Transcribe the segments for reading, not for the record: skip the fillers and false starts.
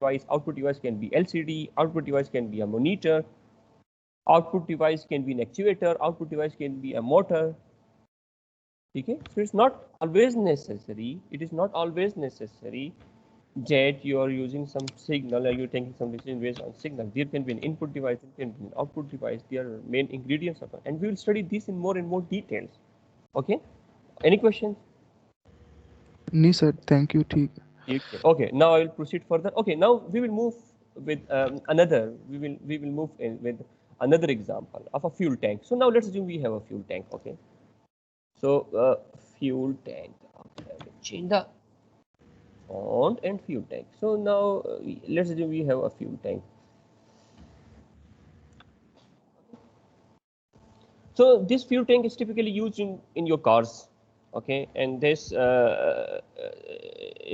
device. Output device can be LCD, output device can be a monitor, output device can be an actuator, output device can be a motor. Okay, so it's not always necessary. It is not always necessary that you are using some signal or you're taking some decision based on signal. There can be an input device, there can be an output device. They are main ingredients of it, and we will study this in more and more details. Okay, any questions? नहीं sir, thank you, ठीक है. Okay, now I will proceed further. Okay, now we will move with another. We will move in with another example of a fuel tank. So now let's assume we have a fuel tank. Okay, so fuel tank. Okay, change the font and fuel tank. So now let's assume we have a fuel tank. So this fuel tank is typically used in your cars. Okay, and this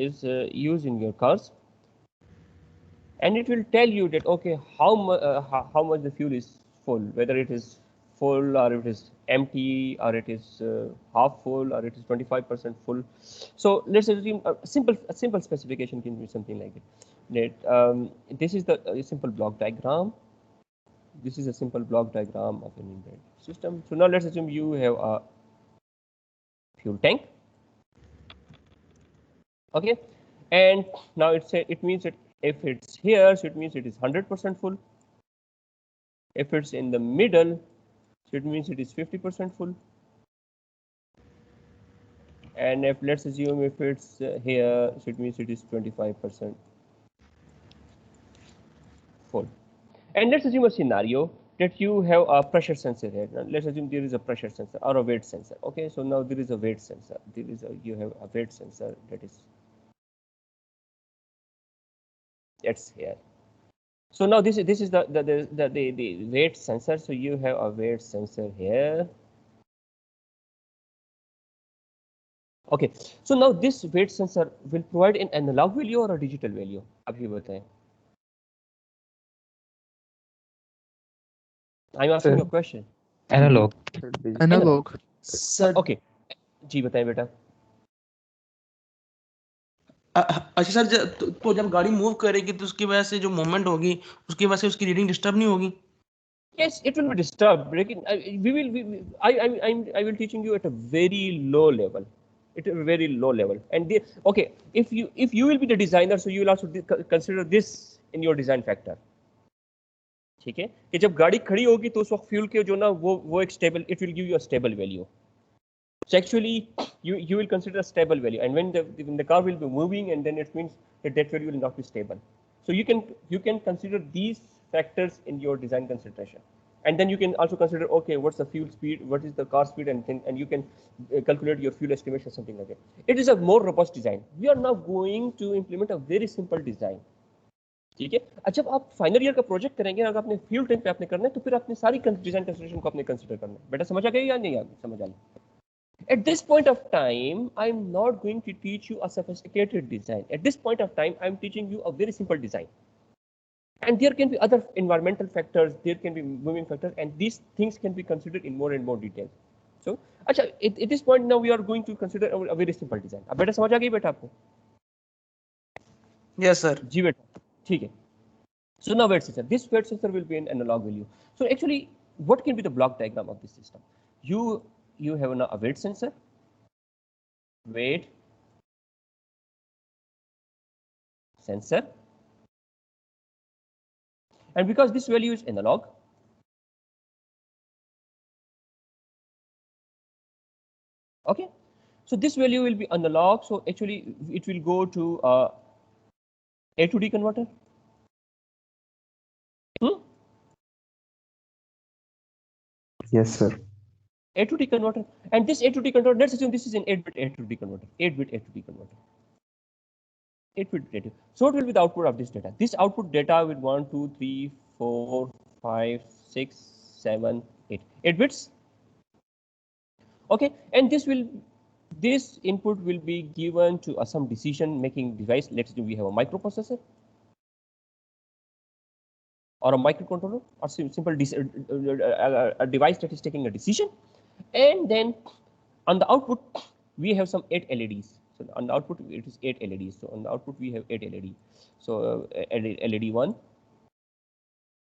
is used in your cars, and it will tell you that okay how much the fuel is full, whether it is full or it is empty or it is half full or it is 25% full. So let's assume a simple specification can be something like it. That this is the simple block diagram. This is a simple block diagram of an embedded system. So now let's assume you have a fuel tank. Okay, and now it means that if it's here, so it means it is 100% full. If it's in the middle, so it means it is 50% full. And if let's assume if it's here, so it means it is 25% full. And let's assume a scenario that you have a pressure sensor here. Now, let's assume there is a pressure sensor or a weight sensor. Okay, so now there is a weight sensor. You have a weight sensor that's here. So now this is the weight sensor. So you have a weight sensor here. Okay, so now this weight sensor will provide an analog value or a digital value. अभी बताएं. I'm asking a question. Analog. Analog. Sir Okay, जी बताएं बेटा. अच्छा sir, तो जब गाड़ी move करेगी तो उसकी वजह से जो मूवमेंट होगी उसकी वजह से उसकी रीडिंग डिस्टर्ब नहीं होगी? Yes, it will be disturbed. I will teaching you at a very low level. At a very low level. And okay, if you will be the designer, so you will also consider this in your design factor. ठीक है कि जब गाड़ी खड़ी होगी तो उस वक्त फ्यूल के जो ना वो एक stable, it will give you a stable value. So actually you will consider a stable value, and when the car will be moving, and then it means that value will not be stable. So you can consider these factors in your design consideration, and then you can also consider okay, what's the fuel speed, what is the car speed, and you can calculate your fuel estimation, something like that. It is a more robust design. We are now going to implement a very simple design. ठीक है. अच्छा, जब आप final year का project करेंगे, अगर आपने fuel tank पे आपने करना है तो फिर आपने सारी डिजाइन कंसिडरेशन को आपने कंसिडर करना है. बेटा समझ आ गया या नहीं समझ आ गया? At this point of time, I'm not going to teach you a sophisticated design. At this point of time, I'm teaching you a very simple design. And there can be other environmental factors, there can be moving factors, and these things can be considered in more and more detail. So, अच्छा, at this point now we are going to consider a very simple design. अब बेटा समझ आ गई बेटा आपको? Yes sir. जी बेटा, ठीक है. So now weight sensor. This weight sensor will be an analog value. So actually, what can be the block diagram of this system? You have a weight sensor, weight sensor, and because this value is analog, okay, so this value will be analog. So actually it will go to A to D converter. Yes, sir. A to D converter, and this A to D converter, let's assume this is an 8-bit A to D converter. 8-bit A to D converter. 8-bit data. So what will be the output of this data? This output data will 1, 2, 3, 4, 5, 6, 7, 8. 8 bits. Okay, and this input will be given to some decision making device. Let's say we have a microprocessor or a microcontroller or simple a device that is taking a decision, and then on the output we have some 8 LEDs. So So on the output it is 8 LEDs. So on the output we have 8 LED. So LED 1,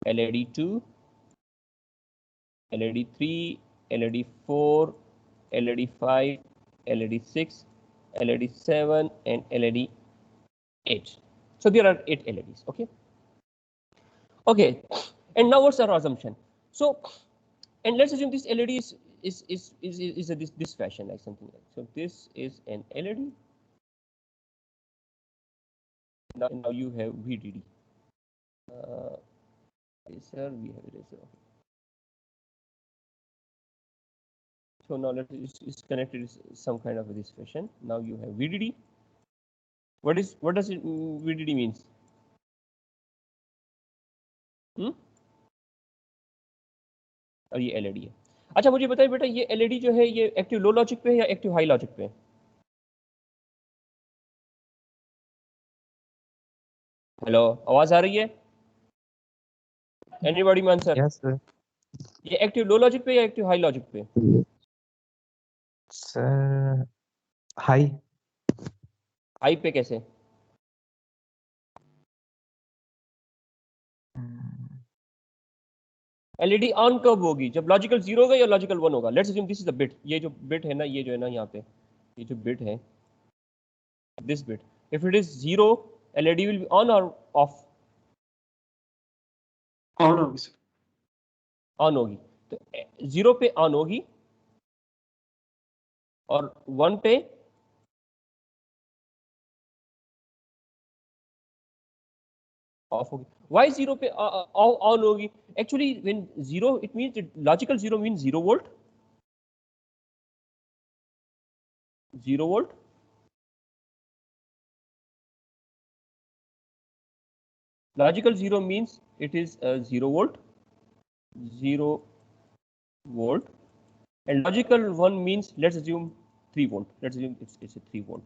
LED 2, LED 3, LED 4, LED 5, LED 6, LED 7, and LED 8. So there are 8 LEDs. Okay. Okay. And now what's our assumption? So, and let's assume this LED is this fashion, like something like. So this is an LED. Now you have VDD. Eraser, we have eraser. Okay. So now it's connected some kind of this fashion. Now you have VDD. What does it VDD means? और ये LED है. अच्छा मुझे बताइए बेटा ये LED जो है ये एक्टिव लो लॉजिक पे है या एक्टिव हाई लॉजिक पे है? हेलो आवाज आ रही है? एनीबॉडी में आंसर? Yes, sir. ये एक्टिव लो लॉजिक पे या एक्टिव हाई लॉजिक पे? Sir, high. हाई पे कैसे? LED ऑन कब होगी? जब लॉजिकल 0 होगा या लॉजिकल 1 होगा? Let's assume this is the bit. ये जो बिट है ना, ये जो है ना यहाँ पे, ये जो बिट है, this bit, if it is 0 LED will be on और ऑफ? ऑन होगी सर. ऑन होगी. तो 0 पे ऑन होगी और 1 पे ऑफ होगी. Why 0 पे ऑन होगी? Actually when 0 it means logical 0 means 0 volt. 0 volt. Logical 0 means it is 0 volt. 0 volt. And logical 1 means let's assume 3 volt. Let's assume it's a 3 volt.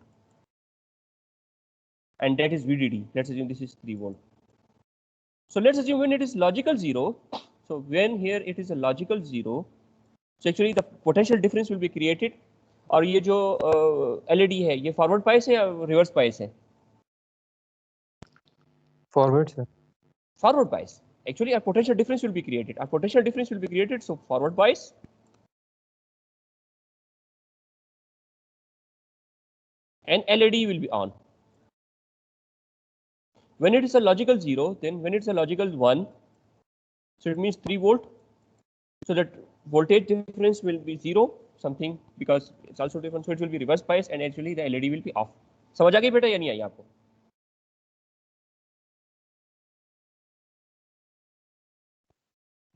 And that is VDD. Let's assume this is 3 volt. So let's assume when it is logical 0. So when here it is a logical 0. So actually the potential difference will be created. और ये जो LED है ये forward bias है या reverse bias है? Forward, sir. Forward bias. Actually a potential difference will be created. A potential difference will be created. So forward bias. And LED will be on. When it is a logical 0, then when it's a logical 1, so it means 3 volt. So that voltage difference will be 0 something because it's also different. So it will be reverse bias and actually the LED will be off. समझ आ गई बेटा या नहीं आई आपको?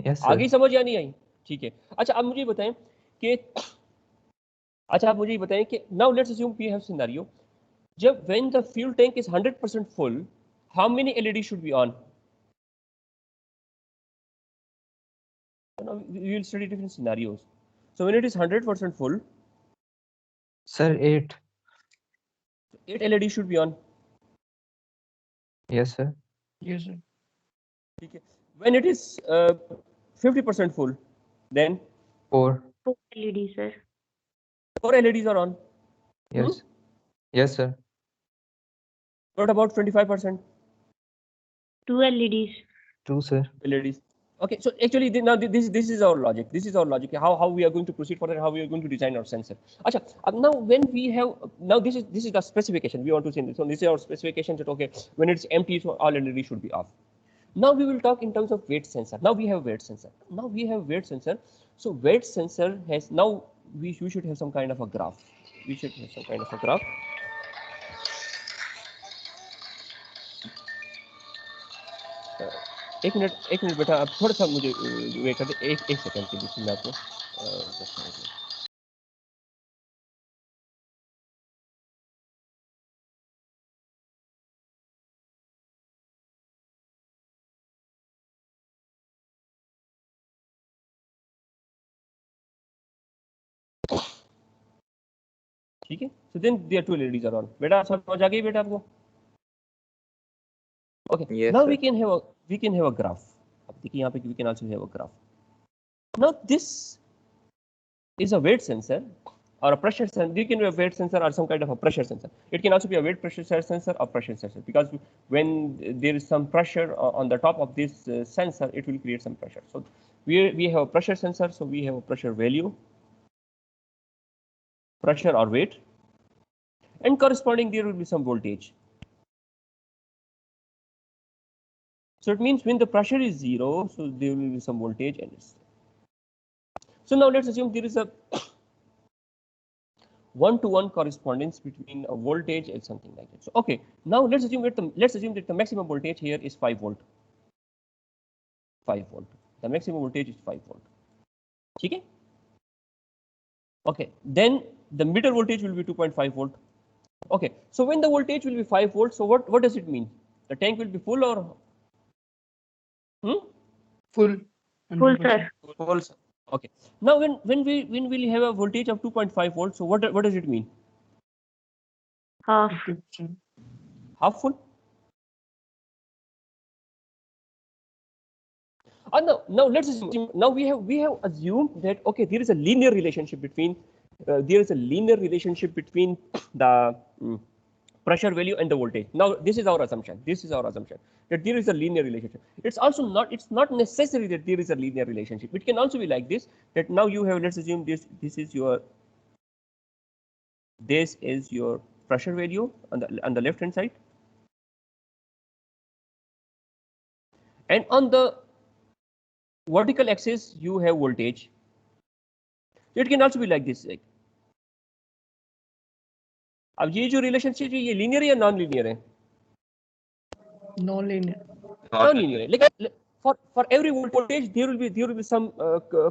Yes, आ sir. गई समझ या नहीं आई? ठीक है. अच्छा अब मुझे बताएं कि now let's assume we have scenario. जब when the fuel tank is 100% full, how many LEDs should be on? Now we will study different scenarios. So when it is 100% full, Sir, 8. 8 LEDs should be on. Yes, sir. Yes, sir. Okay. When it is 50% full, then 4. 4 LED, sir. 4 LEDs are on. Yes. Yes, sir. What about 25%? 2 LEDs. 2, sir. LEDs. Okay, so actually now this is our logic. This is our logic. How we are going to proceed further, how we are going to design our sensor. Acha, now when we have this is the specification we want to send. So this is our specification that okay, when it's empty, so all LEDs should be off. Now we will talk in terms of weight sensor. Now we have weight sensor. So weight sensor has now we should have some kind of a graph. We should have some kind of a graph. एक minute बेटा आप थोड़ा सा मुझे wait कर दे एक second के लिए मैं आपको ठीक है. So then there two LEDs are on. बेटा समझ आ गई बेटा आपको? Okay. Yes, now sir. we can have a graph. अब देखिए यहाँ पे we can also have a graph. Now this is a weight sensor or a pressure sensor. You can be a weight sensor or some kind of a pressure sensor. It can also be a weight pressure sensor or pressure sensor, because when there is some pressure on the top of this sensor, it will create some pressure. So we have a pressure sensor, so we have a pressure value, pressure or weight, and corresponding there will be some voltage. So it means when the pressure is 0, so there will be some voltage and it's. So now let's assume there is a one-to-one correspondence between a voltage and something like that. So okay, now let's assume that the maximum voltage here is 5 volt. 5 volt. The maximum voltage is 5 volt. Okay. Okay. Then the middle voltage will be 2.5 volt. Okay. So when the voltage will be 5 volts, so what does it mean? The tank will be full or? Full. Full, sir. Full, sir. Okay. Now when we have a voltage of 2.5 volts, so what does it mean? Half. Half full? Now let's assume, now we have assumed that okay, there is a linear relationship between the pressure value and the voltage. Now this is our assumption. That there is a linear relationship. It's not necessary that there is a linear relationship. It can also be like this, that now you have, let's assume this is your pressure value on the left hand side, and on the vertical axis you have voltage. It can also be like this. Like, अब ये जो relationship है ये linear या non linear है? Non linear. Non linear है, लेकिन for every voltage there will be some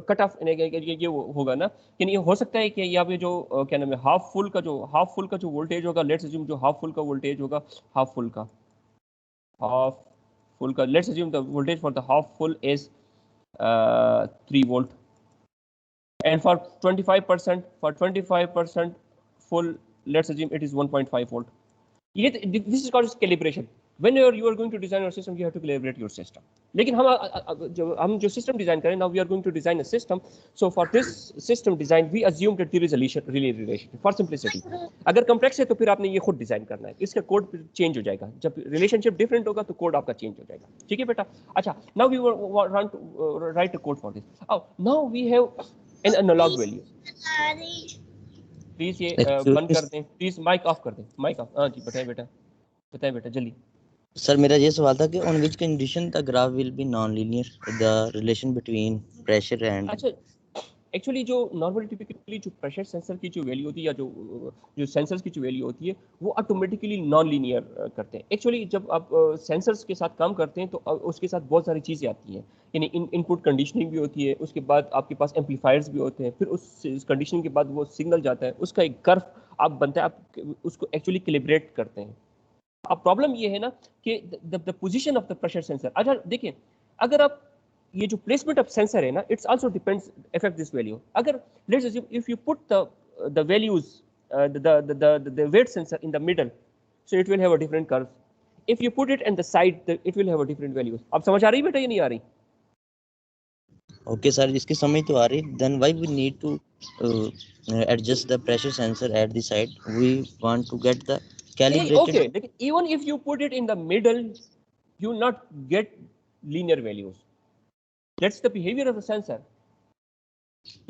cut off. ये होगा ना, कि ये हो सकता है कि यहाँ पे जो क्या नाम है हाफ फुल का जो वोल्टेज होगा, लेट्स अज्यूम जो हाफ फुल का वोल्टेज होगा, हाफ फुल का let's assume the voltage for the half full is 3 volt, and for 25% full, let's assume it is 1.5 volt. This is called calibration. Whenever you are going to design your system, you have to calibrate your system. लेकिन हम जो system design करें, now we are going to design a system. So for this system design, we assume that there is a linear relation for simplicity. अगर complex है तो फिर आपने ये खुद डिजाइन करना है. इसका कोड चेंज हो जाएगा. जब रिलेशनशिप डिफरेंट होगा तो कोड आपका चेंज हो जाएगा. ठीक है बेटा? अच्छा, now we want to write a code for this. Now we have an analog value. Please ये बंद कर दें, प्लीज माइक ऑफ कर दें, माइक ऑफ. हाँ जी, बताएं बेटा जल्दी. सर मेरा ये सवाल था कि on which condition the graph will be non linear, the relation between pressure and. अच्छा, एक्चुअली जो नॉर्मली टिपिकली जो प्रेशर सेंसर की जो वैल्यू होती है या जो सेंसर्स की जो वैल्यू होती है वो ऑटोमेटिकली नॉन लीनियर करते हैं. एक्चुअली जब आप सेंसर्स के साथ काम करते हैं तो उसके साथ बहुत सारी चीज़ें आती हैं, यानी इनपुट कंडीशनिंग भी होती है, उसके बाद आपके पास एम्पलीफायर्स भी होते हैं, फिर उस कंडीशनिंग के बाद वो सिग्नल जाता है, उसका एक कर्व आप बनता है, आप उसको एक्चुअली कैलिब्रेट करते हैं. अब प्रॉब्लम ये है ना कि the position of the pressure sensor. अच्छा देखिए, अगर आप ये जो प्लेसमेंट ऑफ सेंसर है ना, it's also depends affect this value. अगर let's assume if you put the values the weight sensor in the middle, so it will have a different curve. If you put it in the side, it will have a different values. अब समझ आ रही बेटा या नहीं आ रही? Okay sir, इसकी समझ तो आ रही. Then why we need to adjust the pressure sensor at the side? We want to get the calibrated. Okay, लेकिन even if you put it in the middle, you will not get linear values. That's the behavior of the sensor.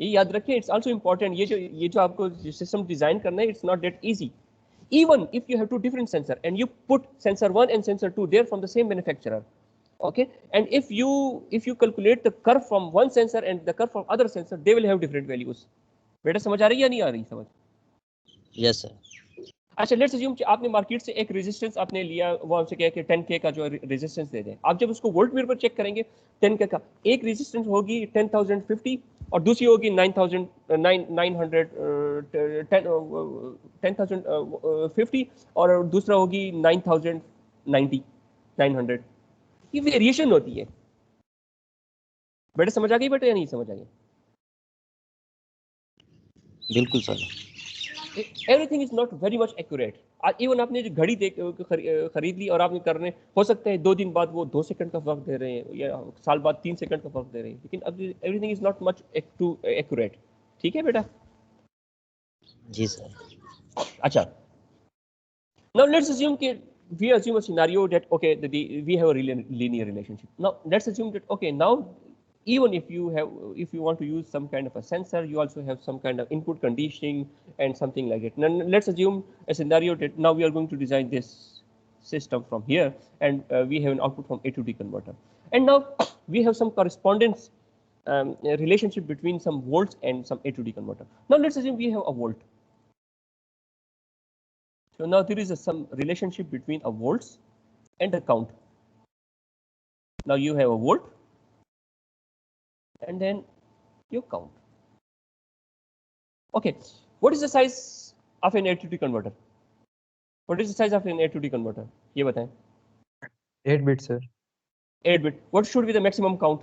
ये याद रखें, it's also important. ये जो आपको system design करना है, it's not that easy. Even if you have two different sensor and you put sensor 1 and sensor 2, they're from the same manufacturer. Okay, and if you calculate the curve from one sensor and the curve from other sensor, they will have different values. बेटा समझ आ रही है या नहीं आ रही समझ? Yes sir. अच्छा, let's assume कि आपने मार्केट से एक रेजिस्टेंस आपने लिया, वो आपसे कहा कि 10K का जो रेजिस्टेंस दे दें. आप जब उसको वोल्ट मीटर पर चेक करेंगे, 10K का एक रेजिस्टेंस होगी 10,050 और दूसरी होगी 10,050 और दूसरा होगी 9,090. ये वेरिएशन होती है. बेटा समझ आ गई बेटा या नहीं समझ आ गई? बिल्कुल sir. Everything is not very much accurate. Even आपने जो घड़ी खरीद ली और आपने करने, हो सकता है 2 दिन बाद वो 2 सेकंड का फर्क दे रहे हैं या साल बाद 3 सेकंड का फर्क दे रहे हैं, लेकिन अब everything is not much too accurate. ठीक है बेटा? जी sir. Acha. Now let's assume that we assume a scenario that okay, we have a linear relationship. Now let's assume that okay, now even if you want to use some kind of a sensor, you also have some kind of input conditioning and something like that. Now let's assume a scenario that now we are going to design this system from here, and we have an output from A to D converter, and now we have some correspondence a relationship between some volts and some A to D converter. Now let's assume we have a volt. So now there is some relationship between a volts and a count. Now you have a volt and then you count. Okay, what is the size of an A to D converter? What is the size of an A to D converter? ये बताएं. 8 bit, sir. 8 bit. What should be the maximum count?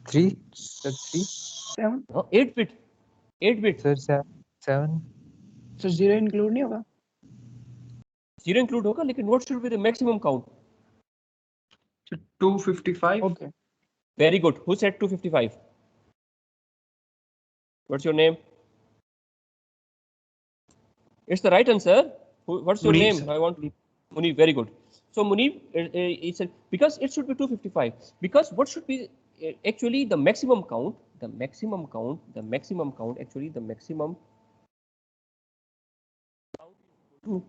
3. Sir, 3. 7. No, 8 bit. 8 bit. Sir, 7. So 0 include नहीं होगा. 0 include होगा, लेकिन what should be the maximum count? 255. Okay. Very good. Who said 255? What's your name? It's the right answer. What's your Munib, name? sir. I want Munib. Very good. So Munib, it's because it should be 255. Because what should be actually the maximum count? The maximum count. Actually, the maximum count is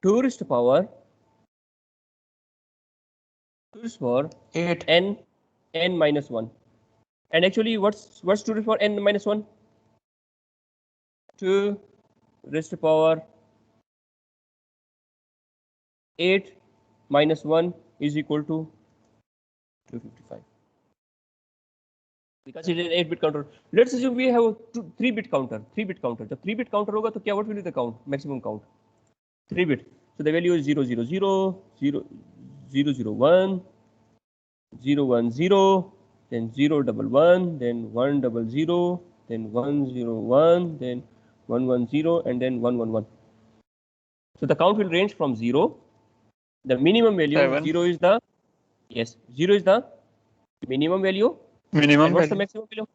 2 raised to power 8. n minus 1. And actually, what's 2 raised to power n minus 1? 2 raised to power 8 minus 1 is equal to 255. Because it is an 8-bit counter. Let's assume we have a 3-bit counter. 3-bit counter. The 3-bit counter होगा तो क्या? What will be the count? Maximum count. 3-bit. So the value is 0, 0, 0, 0, 0, 0, 1, 0, 1, 0, then 0, 1, 1, then 1, 0, 0, then 1, 0, 1, then 1, 1, 0, and then 1, 1, 1. So the count will range from 0. The minimum value 7. 0 is the 0 is the minimum value. Minimum And what's the value. maximum value?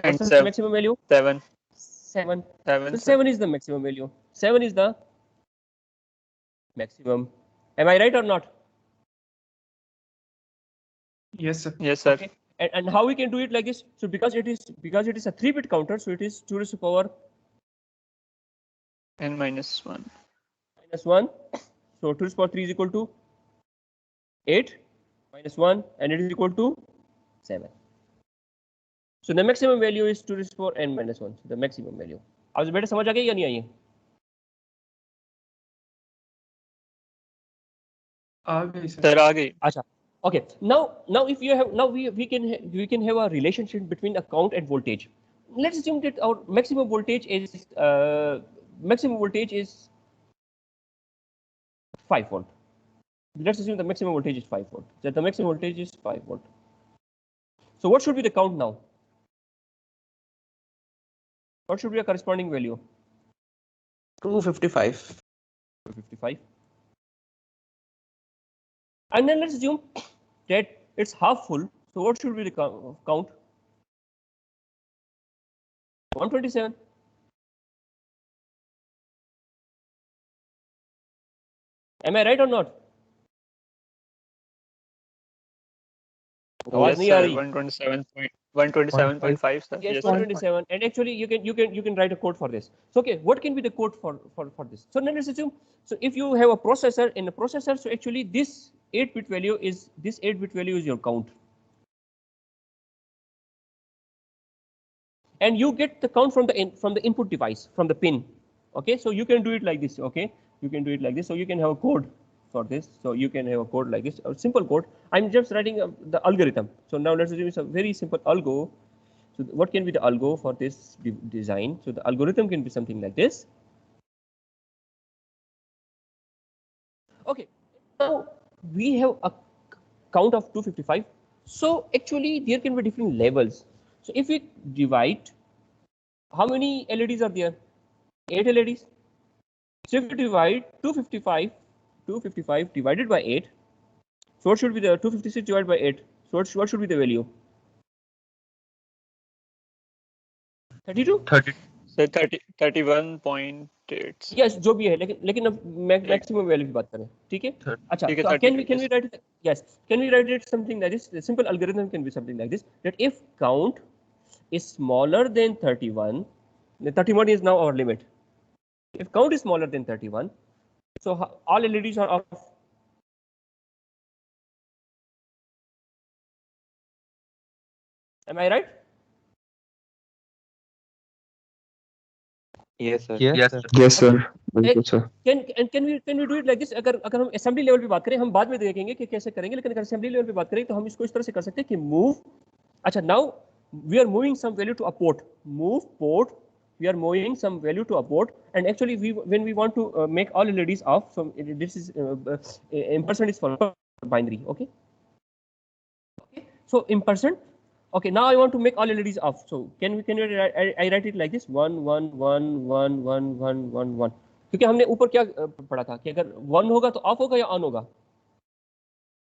And What's the maximum value? 7. 7. 7. So sir. 7 is the maximum value. 7 is the maximum. Am I right or not? Yes, sir. Yes, sir. Okay. And how we can do it like this? So because it is a 3-bit counter, so it is 2 raised to power N minus 1. minus 1. So 2 raised to power 3 is equal to 8 minus 1, and it is equal to 7. So the maximum value is 2 raised to power n minus 1. So the maximum value. अब बेटा समझ आ गई या नहीं आई? आ गई sir. आ गई. अच्छा. Okay. Now if you have we can have a relationship between a count and voltage. Let's assume that our maximum voltage is 5 volt. Let's assume the maximum voltage is 5 volt. That the maximum voltage is 5 volt. So what should be the count now? What should be a corresponding value? 255. 255. And then let's assume that it's half full. So what should be the count? 127. Am I right or not? Yes, sir. 127.5, sir. Yes, Yes, sir. 127. And actually, you can write a code for this. So okay, what can be the code for this? So let's assume. So if you have a processor in a processor, so actually this 8-bit value is your count, and you get the count from the input device, from the pin. Okay, so you can do it like this. Okay, you can do it like this. So you can have a code for this. So you can have a code like this, a simple code. I'm just writing the algorithm. So now let's assume it's a very simple algo. So what can be the algo for this design? So the algorithm can be something like this. Okay, now we have a count of 255. So actually there can be different levels. So if we divide, how many LEDs are there? 8 LEDs. So if we divide 255 divided by 8, so what should be the 256 divided by 8? So what should be the value? 32 sir 31.8 yes जो भी है, लेकिन अब maximum value की बात करें, ठीक है? अच्छा, ठीक है, so can we 32 write it, yes, can we write it something like this? The simple algorithm can be something like this, that if count is smaller than 31, the 31 is now our limit. If count is smaller than 31, so all LEDs are off. Am I right? Yes, sir. Yes, sir. बिल्कुल sir. Can we do it like this? अगर हम assembly level पे बात करें, हम बाद में देखेंगे कि कैसे करेंगे, लेकिन अगर assembly level पे बात करें तो हम इसको इस तरह से कर सकते हैं कि move, अच्छा now we are moving some value to a port, move port, we are moving some value to a port, and actually when we want to make all LEDs off, so this is ampersand is for binary, okay? So ampersand, okay, now I want to make all LEDs off, so can I write it like this, 1 1 1 1 1 1 1 1, क्योंकि हमने ऊपर क्या पढ़ा था कि अगर 1 होगा तो ऑफ होगा या ऑन होगा?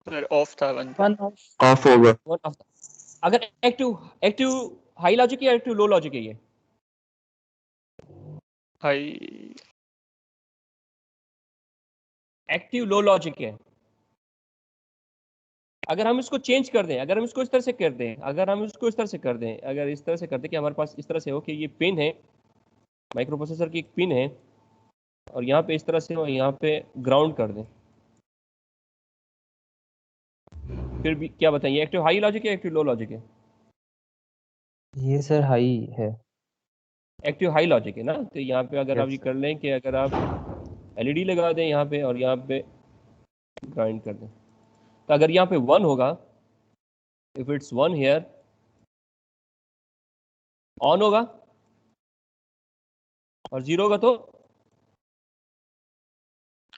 सर ऑफ था 1 वन ऑफ Off होगा. 1 ऑफ। अगर एक्टिव हाई लॉजिक या एक्टिव लो लॉजिक है ये? हाई एक्टिव लो लॉजिक है। अगर हम इसको चेंज कर दें, अगर हम इसको इस तरह से कर दें, अगर हम इसको इस तरह से कर दें, अगर इस तरह से कर दें कि हमारे पास इस तरह से हो कि ये पिन है, माइक्रो प्रोसेसर की एक पिन है, और यहाँ पे इस तरह से और यहाँ पे ग्राउंड कर दें, फिर भी क्या बताइए, एक्टिव हाई लॉजिक है एक्टिव लो लॉजिक है? ये सर हाई है। एक्टिव हाई लॉजिक है ना, तो यहाँ पे अगर आप ये कर लें कि अगर आप एलईडी लगा दें यहाँ पे और यहाँ पे ग्राइंड कर दें, तो अगर यहाँ पे 1 होगा, इफ इट्स 1 हियर, ऑन होगा, और 0 होगा तो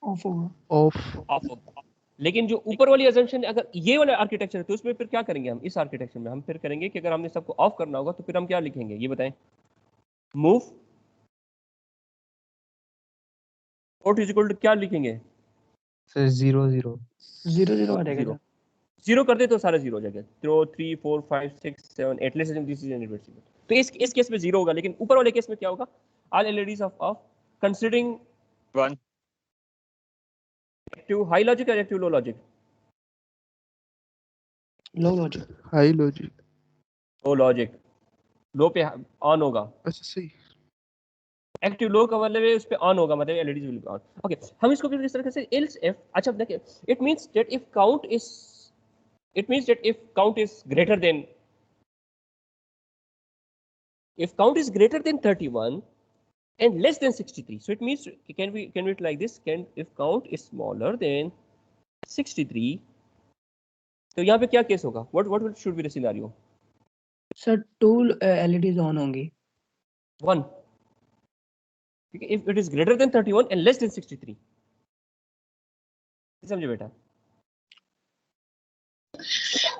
ऑफ होगा। Off. ऑफ होगा। लेकिन जो ऊपर वाली अजम्पशन, अगर ये वाला आर्किटेक्चर है तो उसमें फिर क्या करेंगे हम? इस आर्किटेक्चर में हम फिर करेंगे कि अगर हमने सबको ऑफ करना होगा तो फिर हम क्या लिखेंगे ये बताएं? Move port is equal to क्या लिखेंगे? सर 0 0 0 0 आ जाएगा। 0 कर दे तो सारा 0 हो जाएगा। 0 3 4 5 6 7 8 let's this is an invertible, तो इस केस में 0 होगा, लेकिन ऊपर वाले केस में क्या होगा? All LEDs of considering 1 active high logic और एक्टिव लो लॉजिक? लो लॉजिक। High logic. लो लॉजिक, लो पे ऑन होगा, अच्छा सही. एक्टिव लो का मतलब है उस पे ऑन होगा, मतलब LEDs will be on. Okay, हम इसको फिर इस तरह से एल्स इफ, अच्छा देखिए, it means that if count is greater than, if count is greater than 31 and less than 63, so it means can we it like this, can if count is smaller than 63, तो यहाँ पे क्या case होगा? what should be the scenario? Sir 2 LEDs on होंगी। 1, if it is greater than 31 and less than 63, समझे बेटा?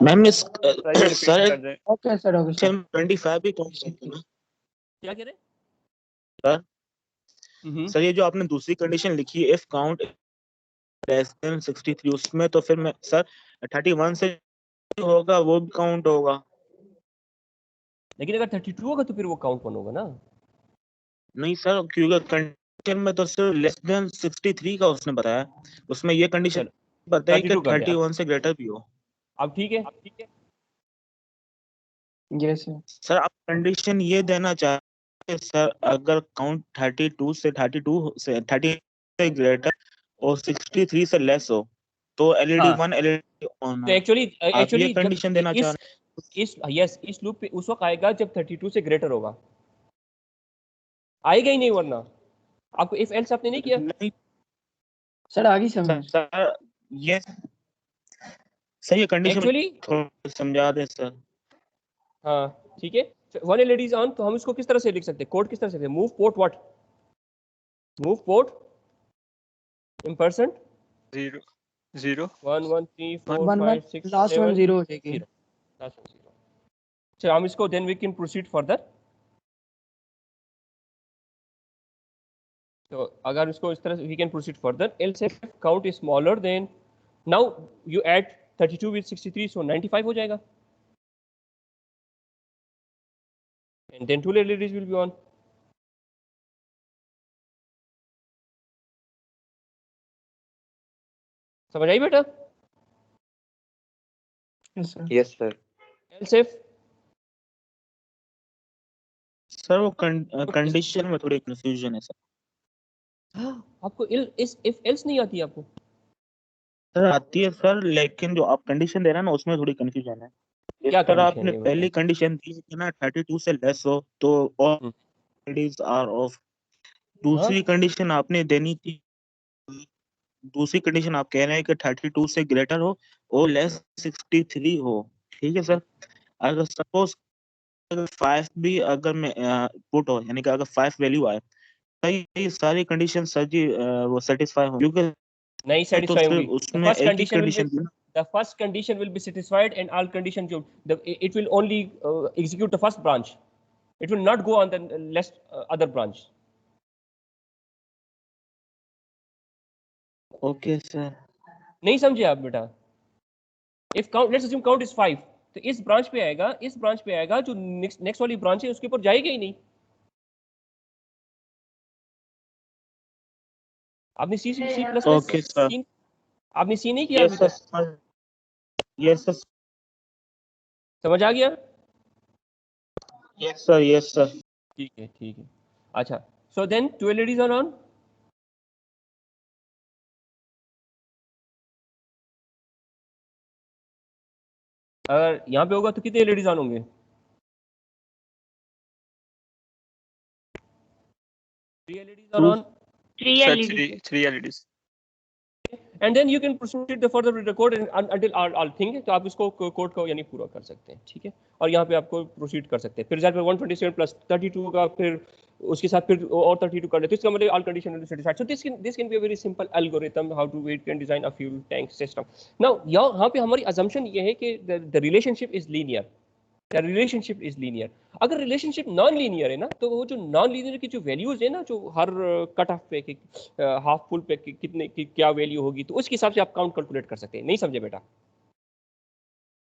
Ma'am इस repeat sir कर दें। Okay sir, okay sir. 25 भी कौन सा है ना क्या कह रहे सर? सर ये जो आपने दूसरी कंडीशन लिखी है, इफ काउंट लेस देन 63, उसमें तो फिर मैं सर 31 से होगा वो भी काउंट होगा। लेकिन अगर 32 होगा तो फिर वो काउंट 1 होगा ना? नहीं सर, क्योंकि कंडीशन में तो सिर्फ लेस देन 63 का उसने बताया, उसमें ये कंडीशन बताई कि 32 कर दिया। 31 से ग्रेटर भी हो। अब ठीक है, यस सर। सर आप कंडीशन ये देना चाहते हैं सर, अगर काउंट 32 से 30 से ग्रेटर और 63 से लेस हो तो एलईडी 1 एलईडी ऑन तो है। एक्चुअली ये कंडीशन देना चाह रहे इस लूप पे उस वक्त आएगा जब 32 से ग्रेटर होगा, आएगा ही नहीं, वरना आपको इफ एल्स आपने नहीं किया। नहीं सर आगे समझ। सर ये सही कंडीशन एक्चुअली थोड़ा समझा दे सर। हाँ ठीक है, 1 एलईडी इज ऑन, तो हम इसको किस तरह से लिख सकते हैं? कोड किस तरह से? Move port what? Move port ampersand 0 0 1 1 3 4 1 5 1 6 last 1 7 0 हो जाएगी। 0, लास्ट 1 0। चलो हम इसको then we can proceed further. तो अगर इसको इस तरह से we can proceed further, else if count is smaller then, now you add 32 with 63, so 95 हो जाएगा। and then 2 LEDs will be on. समझ आई बेटा? Yes, sir. Yes, sir. Else if sir वो कंडीशन में थोड़ी कंफ्यूजन है सर। आपको if else नहीं आती आपको? सर आती है सर, लेकिन जो आप कंडीशन दे रहे हैं ना उसमें थोड़ी कंफ्यूजन है। क्या सर condition आपने है पहली बेटा? कंडीशन दी कि ना 32 से लेस हो तो ऑल LEDs आर ऑफ। दूसरी कंडीशन आपने देनी थी, दूसरी कंडीशन आप कह रहे हैं कि 32 से ग्रेटर हो और लेस 63 हो, ठीक है सर। अगर सपोज 5 भी अगर मैं पुट हो, यानी कि अगर 5 वैल्यू आए तो ये सारी कंडीशन सर जी वो सेटिस्फाई हो, क्योंकि नहीं तो satisfy सिर्फ होंगी. उसमें The first एक ही condition will be कंडीशन थी ना। the first condition will be satisfied and all condition it will only execute the first branch. It will not go on the less other branch. Okay sir. नहीं समझे आप बेटा? If count, let's assume count is 5, तो इस branch पे आएगा, जो next वाली ब्रांच है उसके ऊपर जाएगा ही नहीं. आपने सी प्लस ओके सर। आपने सी नहीं किया अभी यस तक? सर, यस सर, समझ आ गया? Yes sir, yes sir. ठीक है. अच्छा, so then 2 LEDs are on. अगर यहाँ पे होगा तो कितने LEDs ऑन होंगे? 3 LEDs are on. 3 Sir, LEDs. three LEDs. And then you can proceed the further with the code until all thing है, तो आप इसको कोड को यानी पूरा कर सकते हैं, ठीक है. और यहाँ पे आपको प्रोसीड कर सकते हैं. फिर रिजल्ट पे 127 प्लस 32 का फिर उसके साथ फिर और 32 कर लेते हैं. इसका मतलब all condition will be satisfied. So this can be a very simple algorithm how to we can design a fuel tank system. Now यहाँ पे हमारी assumption ये है कि the relationship is linear. The relationship is linear. अगर relationship non linear है ना, तो वो जो नॉन लीनियर की जो वैल्यूज है ना, जो हर कट ऑफ पे हाफ फुल पे कितने की क्या वैल्यू होगी, तो उसके हिसाब से आप काउंट कैलकुलेट कर सकते हैं. नहीं समझे बेटा?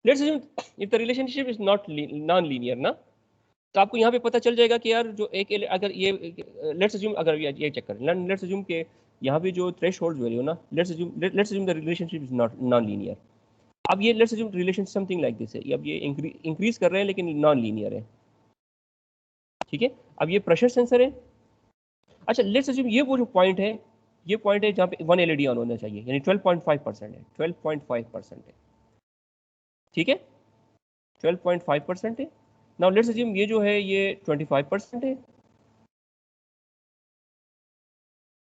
Let's assume if the relationship is not non linear ना, तो आपको यहाँ पे पता चल जाएगा कि यार जो एक अगर ये लेट्स अज्यूम अगर ये चेक करें, लेट्स अज्यूम के यहाँ पे जो थ्रेशोल्ड वैल्यू ना, let's assume the relationship is not non linear. अब ये let's assume relation something like this है. अब ये इंक्रीज कर रहे हैं लेकिन नॉन लीनियर है, ठीक है. अब ये प्रेशर सेंसर है. अच्छा, लेट्स अज्यूम ये वो जो पॉइंट है, ये पॉइंट है जहाँ पे 1 LED ऑन होना चाहिए, यानी 12.5% है. 12.5% है, ठीक है. 12.5% है. नाउ लेट्स अज्यूम ये जो है ये 25% है,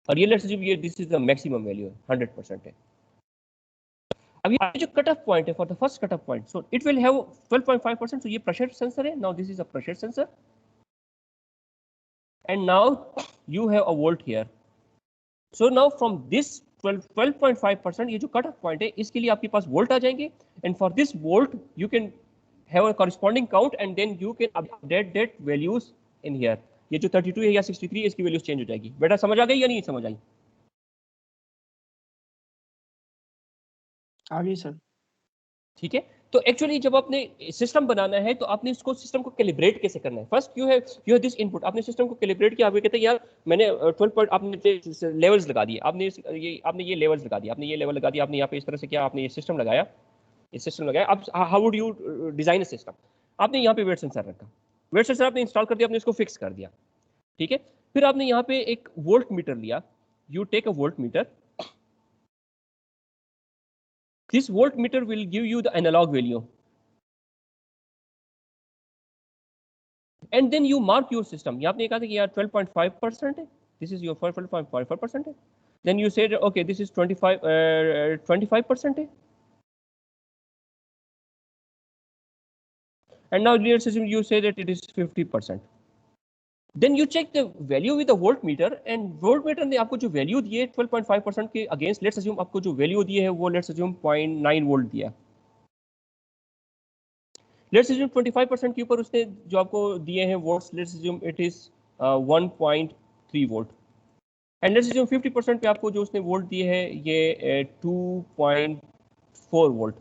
और ये लेट्स अज्यूम ये this is the maximum value है, 100% है. अब ये जो कट ऑफ पॉइंट है for the first cut off point, so it will have 12.5%. सो ये प्रेशर सेंसर है. Now this is a pressure sensor, and now you have a volt here. So now from this 12.5%, ये जो cut off point है, इसके लिए आपके पास volt आ जाएंगे, and for this volt you can have a corresponding count and then you can update that values in here. ये जो 32 है या 63 इसकी वैल्यूज चेंज हो जाएगी. बेटा समझ आ गई या नहीं समझ आई? आगे सर. ठीक है. तो एक्चुअली जब आपने सिस्टम बनाना है तो आपने इसको सिस्टम को कैलिब्रेट कैसे करना है. First you have this input. आपने सिस्टम को कैलिब्रेट किया. आप ये कहते हैं यार मैंने 12 पॉइंट आपने लेवल्स लगा दिए, आपने ये लेवल्स लगा दिए, आपने ये लेवल लगा दिया, आपने यहाँ पे इस तरह से किया, आपने ये सिस्टम लगाया, अब how would you design a system. आपने यहाँ पे वेट सेंसर रखा, वेट सेंसर आपने इंस्टॉल कर दिया, आपने इसको फिक्स कर दिया, ठीक है. फिर आपने यहाँ पे एक वोल्ट मीटर लिया. You take a volt meter. This voltmeter will give you the analog value, and then you mark your system. यहाँ आपने कहा था कि यार 12.5% है, this is your 12.5% है. Then you said okay this is 25% है, and now let's assume you say that it is 50%. Then you check the value with the voltmeter, and voltmeter ने आपको जो वैल्यू दी है 12.5% के अगेंस्ट, लेट्स अज्यूम आपको जो value दी है वो लेट्स अज्यूम 0.9 वोल्ट दिया. लेट्स अज्यूम 25% के ऊपर उसने जो आपको दिए हैं volts, let's assume it is 1.3 volt, and let's assume 50% पे आपको जो उसने वोल्ट दिए हैं ये 2.4 वोल्ट,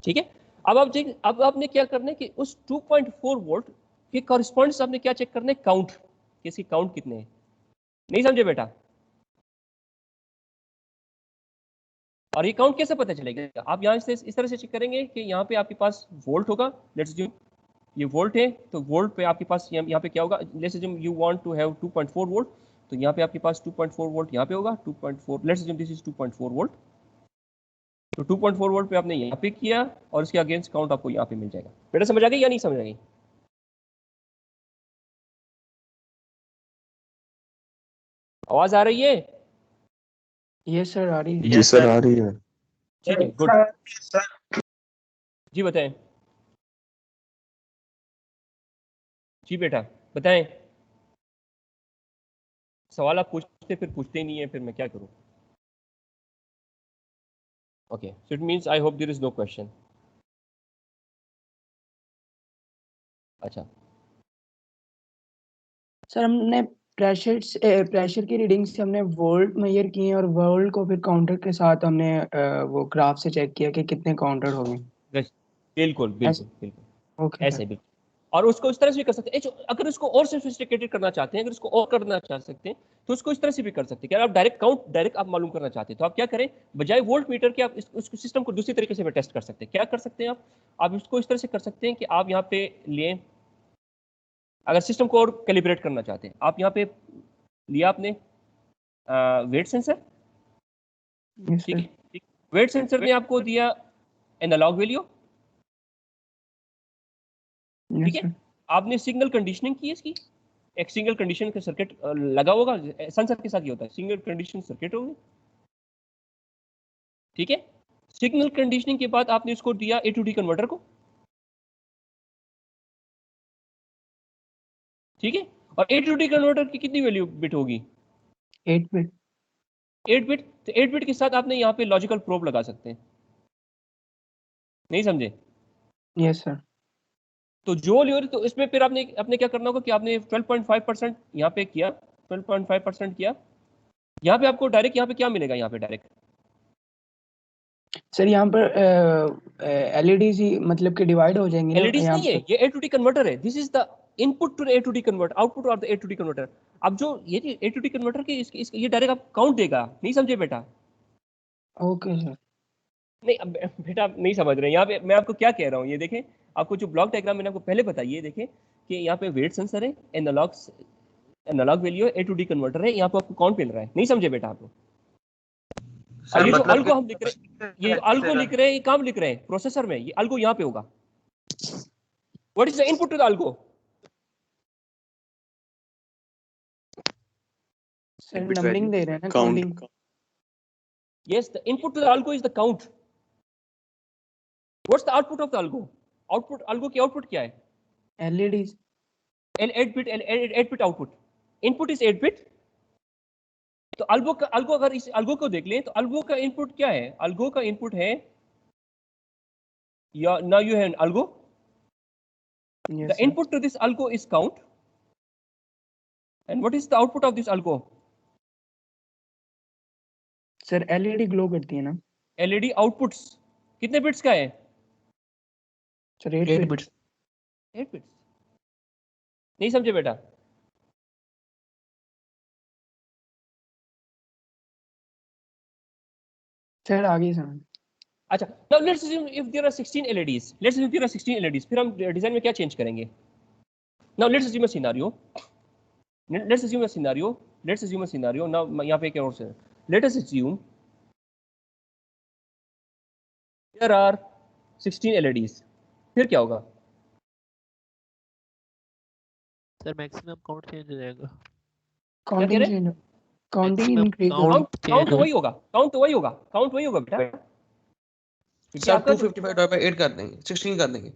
ठीक है. अब आपने क्या करना है कि उस 2.4 वोल्ट कि कॉरेस्पॉन्डेंस आपने क्या चेक करना है, काउंट, कि इसकी काउंट कितने हैं। नहीं समझे बेटा? और ये काउंट कैसे पता चलेगा? आप यहाँ से इस तरह से चेक करेंगे कि यहाँ पे आपके पास वोल्ट होगा, लेट्स अज्यूम ये वोल्ट है, तो वोल्ट पे आपके पास यहाँ पे क्या होगा, let's assume you want to have 2.4 volt, तो यहाँ पे आपके पास 2.4 वोल्ट यहाँ पे होगा, 2.4 let's assume this is 2.4 volt, तो 2.4 वोल्ट पे आपने यहाँ पे किया और इसके अगेंस्ट काउंट आपको यहाँ पे मिल जाएगा। बेटा समझ आ गई या नहीं समझ आ गई? आवाज आ रही है? यस सर, आ रही है। जी सर, आ रही है। ठीक है, गुड। जी बताएं। जी बेटा बताएं। सवाल आप पूछते फिर पूछते ही नहीं है, फिर मैं क्या करूं? Okay, so it means I hope there is no question. अच्छा सर हमने प्रेशर की रीडिंग से हमने वोल्ट मेजर किए और वोल्ट को फिर काउंटर के साथ हमने वो ग्राफ से चेक किया कि कितने काउंटर हो गए। बिल्कुल बिल्कुल बिल्कुल ओके ऐसे बिल्कुल। और उसको इस तरह से भी कर सकते हैं, अगर उसको और सोफिस्टिकेटेड करना चाहते हैं, अगर उसको और करना चाह सकते हैं तो उसको इस तरह से भी कर सकते हैं। क्या आप डायरेक्ट आप मालूम करना चाहते हैं तो आप क्या करें, बजाय वोल्ट मीटर के आप उसको सिस्टम को दूसरी तरीके से भी टेस्ट कर सकते हैं। क्या कर सकते हैं आप इसको इस तरह से कर सकते हैं कि आप यहाँ पे लिए, अगर सिस्टम को और कैलिब्रेट करना चाहते हैं, आप यहाँ पे लिया आपने वेट सेंसर, ठीक है, वेट सेंसर ने आपको दिया एनालॉग वैल्यू, ठीक है, आपने सिग्नल कंडीशनिंग की इसकी, एक सिंगल कंडीशन का सर्किट लगा होगा, सेंसर के साथ ये होता है, सिंगल कंडीशन सर्किट होगी, ठीक है। सिग्नल कंडीशनिंग के बाद आपने इसको दिया ए टू डी कन्वर्टर को, ठीक है, और ए टू डी कन्वर्टर की कितनी वैल्यू बिट होगी? 8 बिट। 8 बिट, तो 8 बिट के साथ आपने यहाँ पे लॉजिकल प्रोब लगा सकते हैं। नहीं समझे? Yes sir. तो जो लियो, तो इसमें फिर आपने क्या करना होगा कि आपने 12.5% यहाँ पे किया, 12.5% किया, यहाँ पे आपको डायरेक्ट यहाँ पे क्या मिलेगा, यहाँ पे डायरेक्ट सर यहाँ पर एलईडीज ही मतलब कि डिवाइड हो जाएंगी ना एलईडीज यहाँ नहीं है, ये ए टू डी कन्वर्टर है, this is the input to A to D converter, output of the A to D converter. अब जो ये ए टू डी कन्वर्टर की ये डायरेक्ट आप काउंट देगा। नहीं समझे बेटा? Okay sir. नहीं बेटा आप नहीं समझ रहे, यहाँ पे मैं आपको क्या कह रहा हूँ, ये देखें, आपको जो ब्लॉक डायग्राम मैंने आपको पहले बताइए, देखें कि यहाँ पे वेट सेंसर है, एनालॉग वैल्यू है, ए टू डी कन्वर्टर है, यहाँ पे आपको काउंट मिल रहा है। नहीं समझे बेटा आप? और ये जो अल्गो हम लिख रहे हैं, ये अल्गो लिख रहे हैं, ये काम लिख रहे हैं प्रोसेसर में, ये अल्गो यहाँ पे होगा। What is the input to the algo? Sir numbering दे रहे हैं ना, counting. Yes, the input to the algo is the count. What's the output of the algo? Algo की output क्या है? LEDs। 8 bit output. Input is 8 bit. तो algo अगर इस algo को देख लें तो algo का input क्या है? Algo का input है, now you have an algo. Yes, The input to this algo is count. And what is the output of this algo? Sir LED glow करती है ना? LED outputs कितने बिट्स का है? Sir 8 bits. 8 बिट्स। नहीं समझे बेटा? सर आगे समझ। अच्छा, now let's assume if there are 16 LEDs. Let's assume there are 16 LEDs. फिर हम डिजाइन में क्या चेंज करेंगे? Now let's assume a scenario. Let's assume a scenario. Let's assume a scenario. Now यहाँ पे क्या और से? Let us assume there are 16 LEDs. फिर क्या होगा? सर मैक्सिमम काउंट चेंज हो जाएगा। Counting change, counting increase count वही होगा, काउंट वही होगा बेटा। सर 255 डिवाइड बाय 8 कर देंगे, 16 कर देंगे।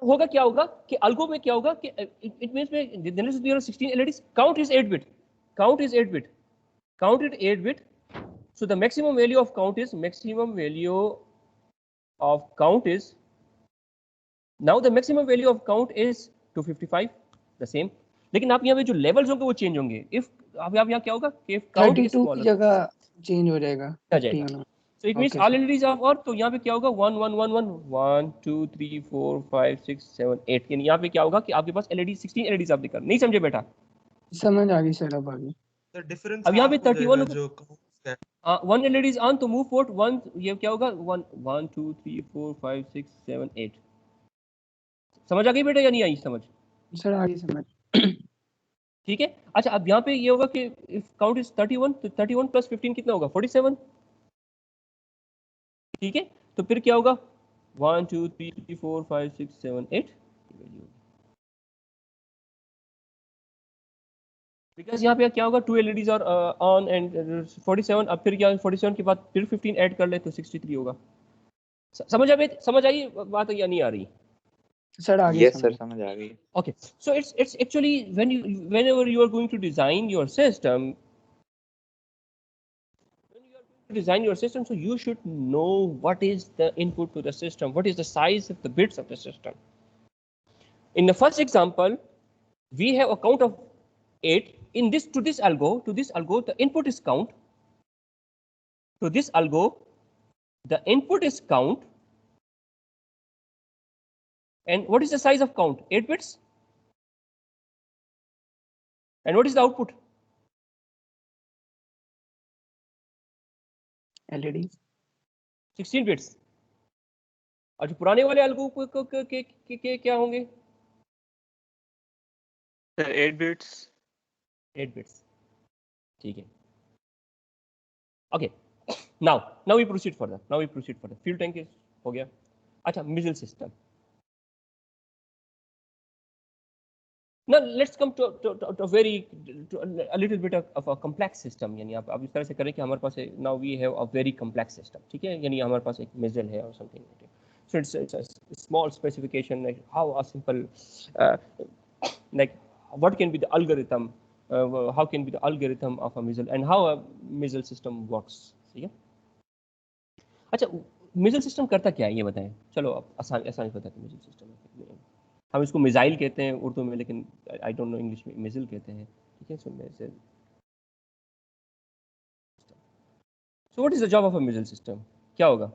होगा क्या होगा कि अल्गो में क्या होगा कि इट मींस में there are 16 LEDs, count is 8 bit, count is 8 bit, count it 8 bit, so the maximum value of count is now the maximum value of count is 255, the same. लेकिन आप यहाँ पे जो लेवल्स होंगे वो change होंगे। If आप यहाँ क्या होगा कि if count is 32 smaller की जगह चेंज हो जाएगा। So it means Okay, all sir. LEDs are on, तो यहाँ पे क्या होगा 1 1 1 1 1 2 3 4 5 6 7 8 यानी यहाँ पे क्या होगा कि आपके पास LED 16 LEDs आप दिखा नहीं समझे बेटा समझ आ गई सर, अब आ गई। सर डिफरेंस अब यहाँ पे हाफ हो 31 जाएगा जो count है। 1 LED is on तो move port 1 ये क्या होगा 1 1 2 3 4 5 6 7 8 समझ आ गई बेटा या नहीं आई समझ सर आ गई समझ। ठीक है अच्छा अब यहाँ पे ये होगा कि if count is 31 तो 31 plus 15 कितना होगा 47 ठीक है तो फिर क्या होगा 1 2 3 4 5 6 7 8 बिकॉज यहाँ पे क्या होगा 2 LEDs और ऑन एंड 47 अब फिर क्या 47 के बाद फिर 15 ऐड कर ले तो 63 होगा समझ आई बात या नहीं आ रही सर आ गई यस सर समझ। समझ आ गई Okay, so it's actually whenever you are going to design your system, so you should know what is the input to the system, what is the size of the bits of the system. In the first example, we have a count of 8. In this to this algo, the input is count. To this algo, the input is count. And what is the size of count? 8 bits. And what is the output? LED 16 bits. और जो पुराने वाले अलगो के क्या होंगे? Sir 8 bits 8 bits. ठीक है. Okay. Now we proceed further. Fuel tank is हो गया. अच्छा missile system. Now let's come to a little bit of a complex system. यानी आप इस तरह से करें कि हमारे पास now we have a very complex system. ठीक है यानी हमारे पास एक missile है or something. So it's a small specification like how a simple like what can be the algorithm how can be the algorithm of a missile and how a missile system works. ठीक है अच्छा missile system करता क्या है ये बताएं चलो अब आसान बताते हैं missile system हम इसको मिसाइल कहते हैं उर्दू में लेकिन आई डोंट नो इंग्लिश में मिसाइल कहते हैं ठीक है so missile so what is the job of a missile system क्या होगा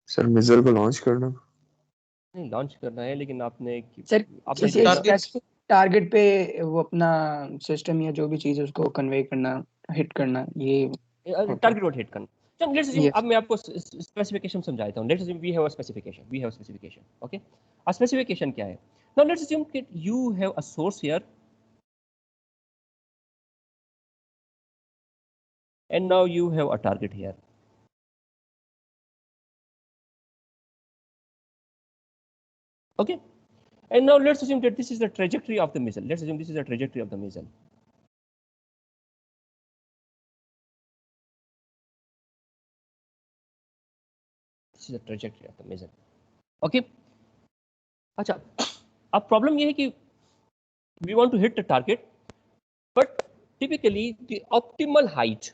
सर मिसाइल को लॉन्च करना नहीं लॉन्च करना है लेकिन आपने सर आपने किसी स्पेसिफिक टारगेट पे वो अपना सिस्टम या जो भी चीज है उसको कन्वे करना, हिट करना, ये टारगेट को हिट करना चलो लेट्स अज्यूम Yes. अब मैं आपको स्पेसिफिकेशन समझाता हूं let's assume we have a specification okay a specification क्या है now let's assume that you have a source here and now you have a target here. Okay, and now let's assume that this is the trajectory of the missile. Let's assume this is the trajectory of the missile. This is the trajectory of the missile. Okay. अच्छा, अब problem ये है कि we want to hit the target, but typically the optimal height.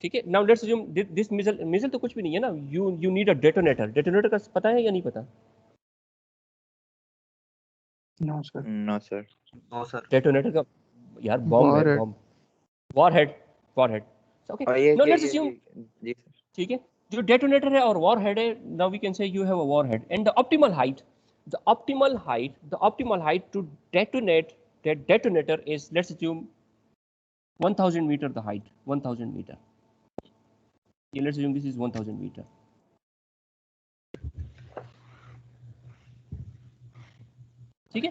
ठीक है. Now let's assume this missile तो कुछ भी नहीं है ना. You need a detonator. Detonator का पता है या नहीं पता? No sir no sir no sir detonator का यार बॉम्ब है bomb warhead okay no let's assume जी सर ठीक है जो डेटोनेटर है और वॉरहेड है now we can say you have a warhead and the optimal height to detonate that detonator is let's assume 1000 metre the height 1000 metre ये let's assume this is 1000 metre ठीक है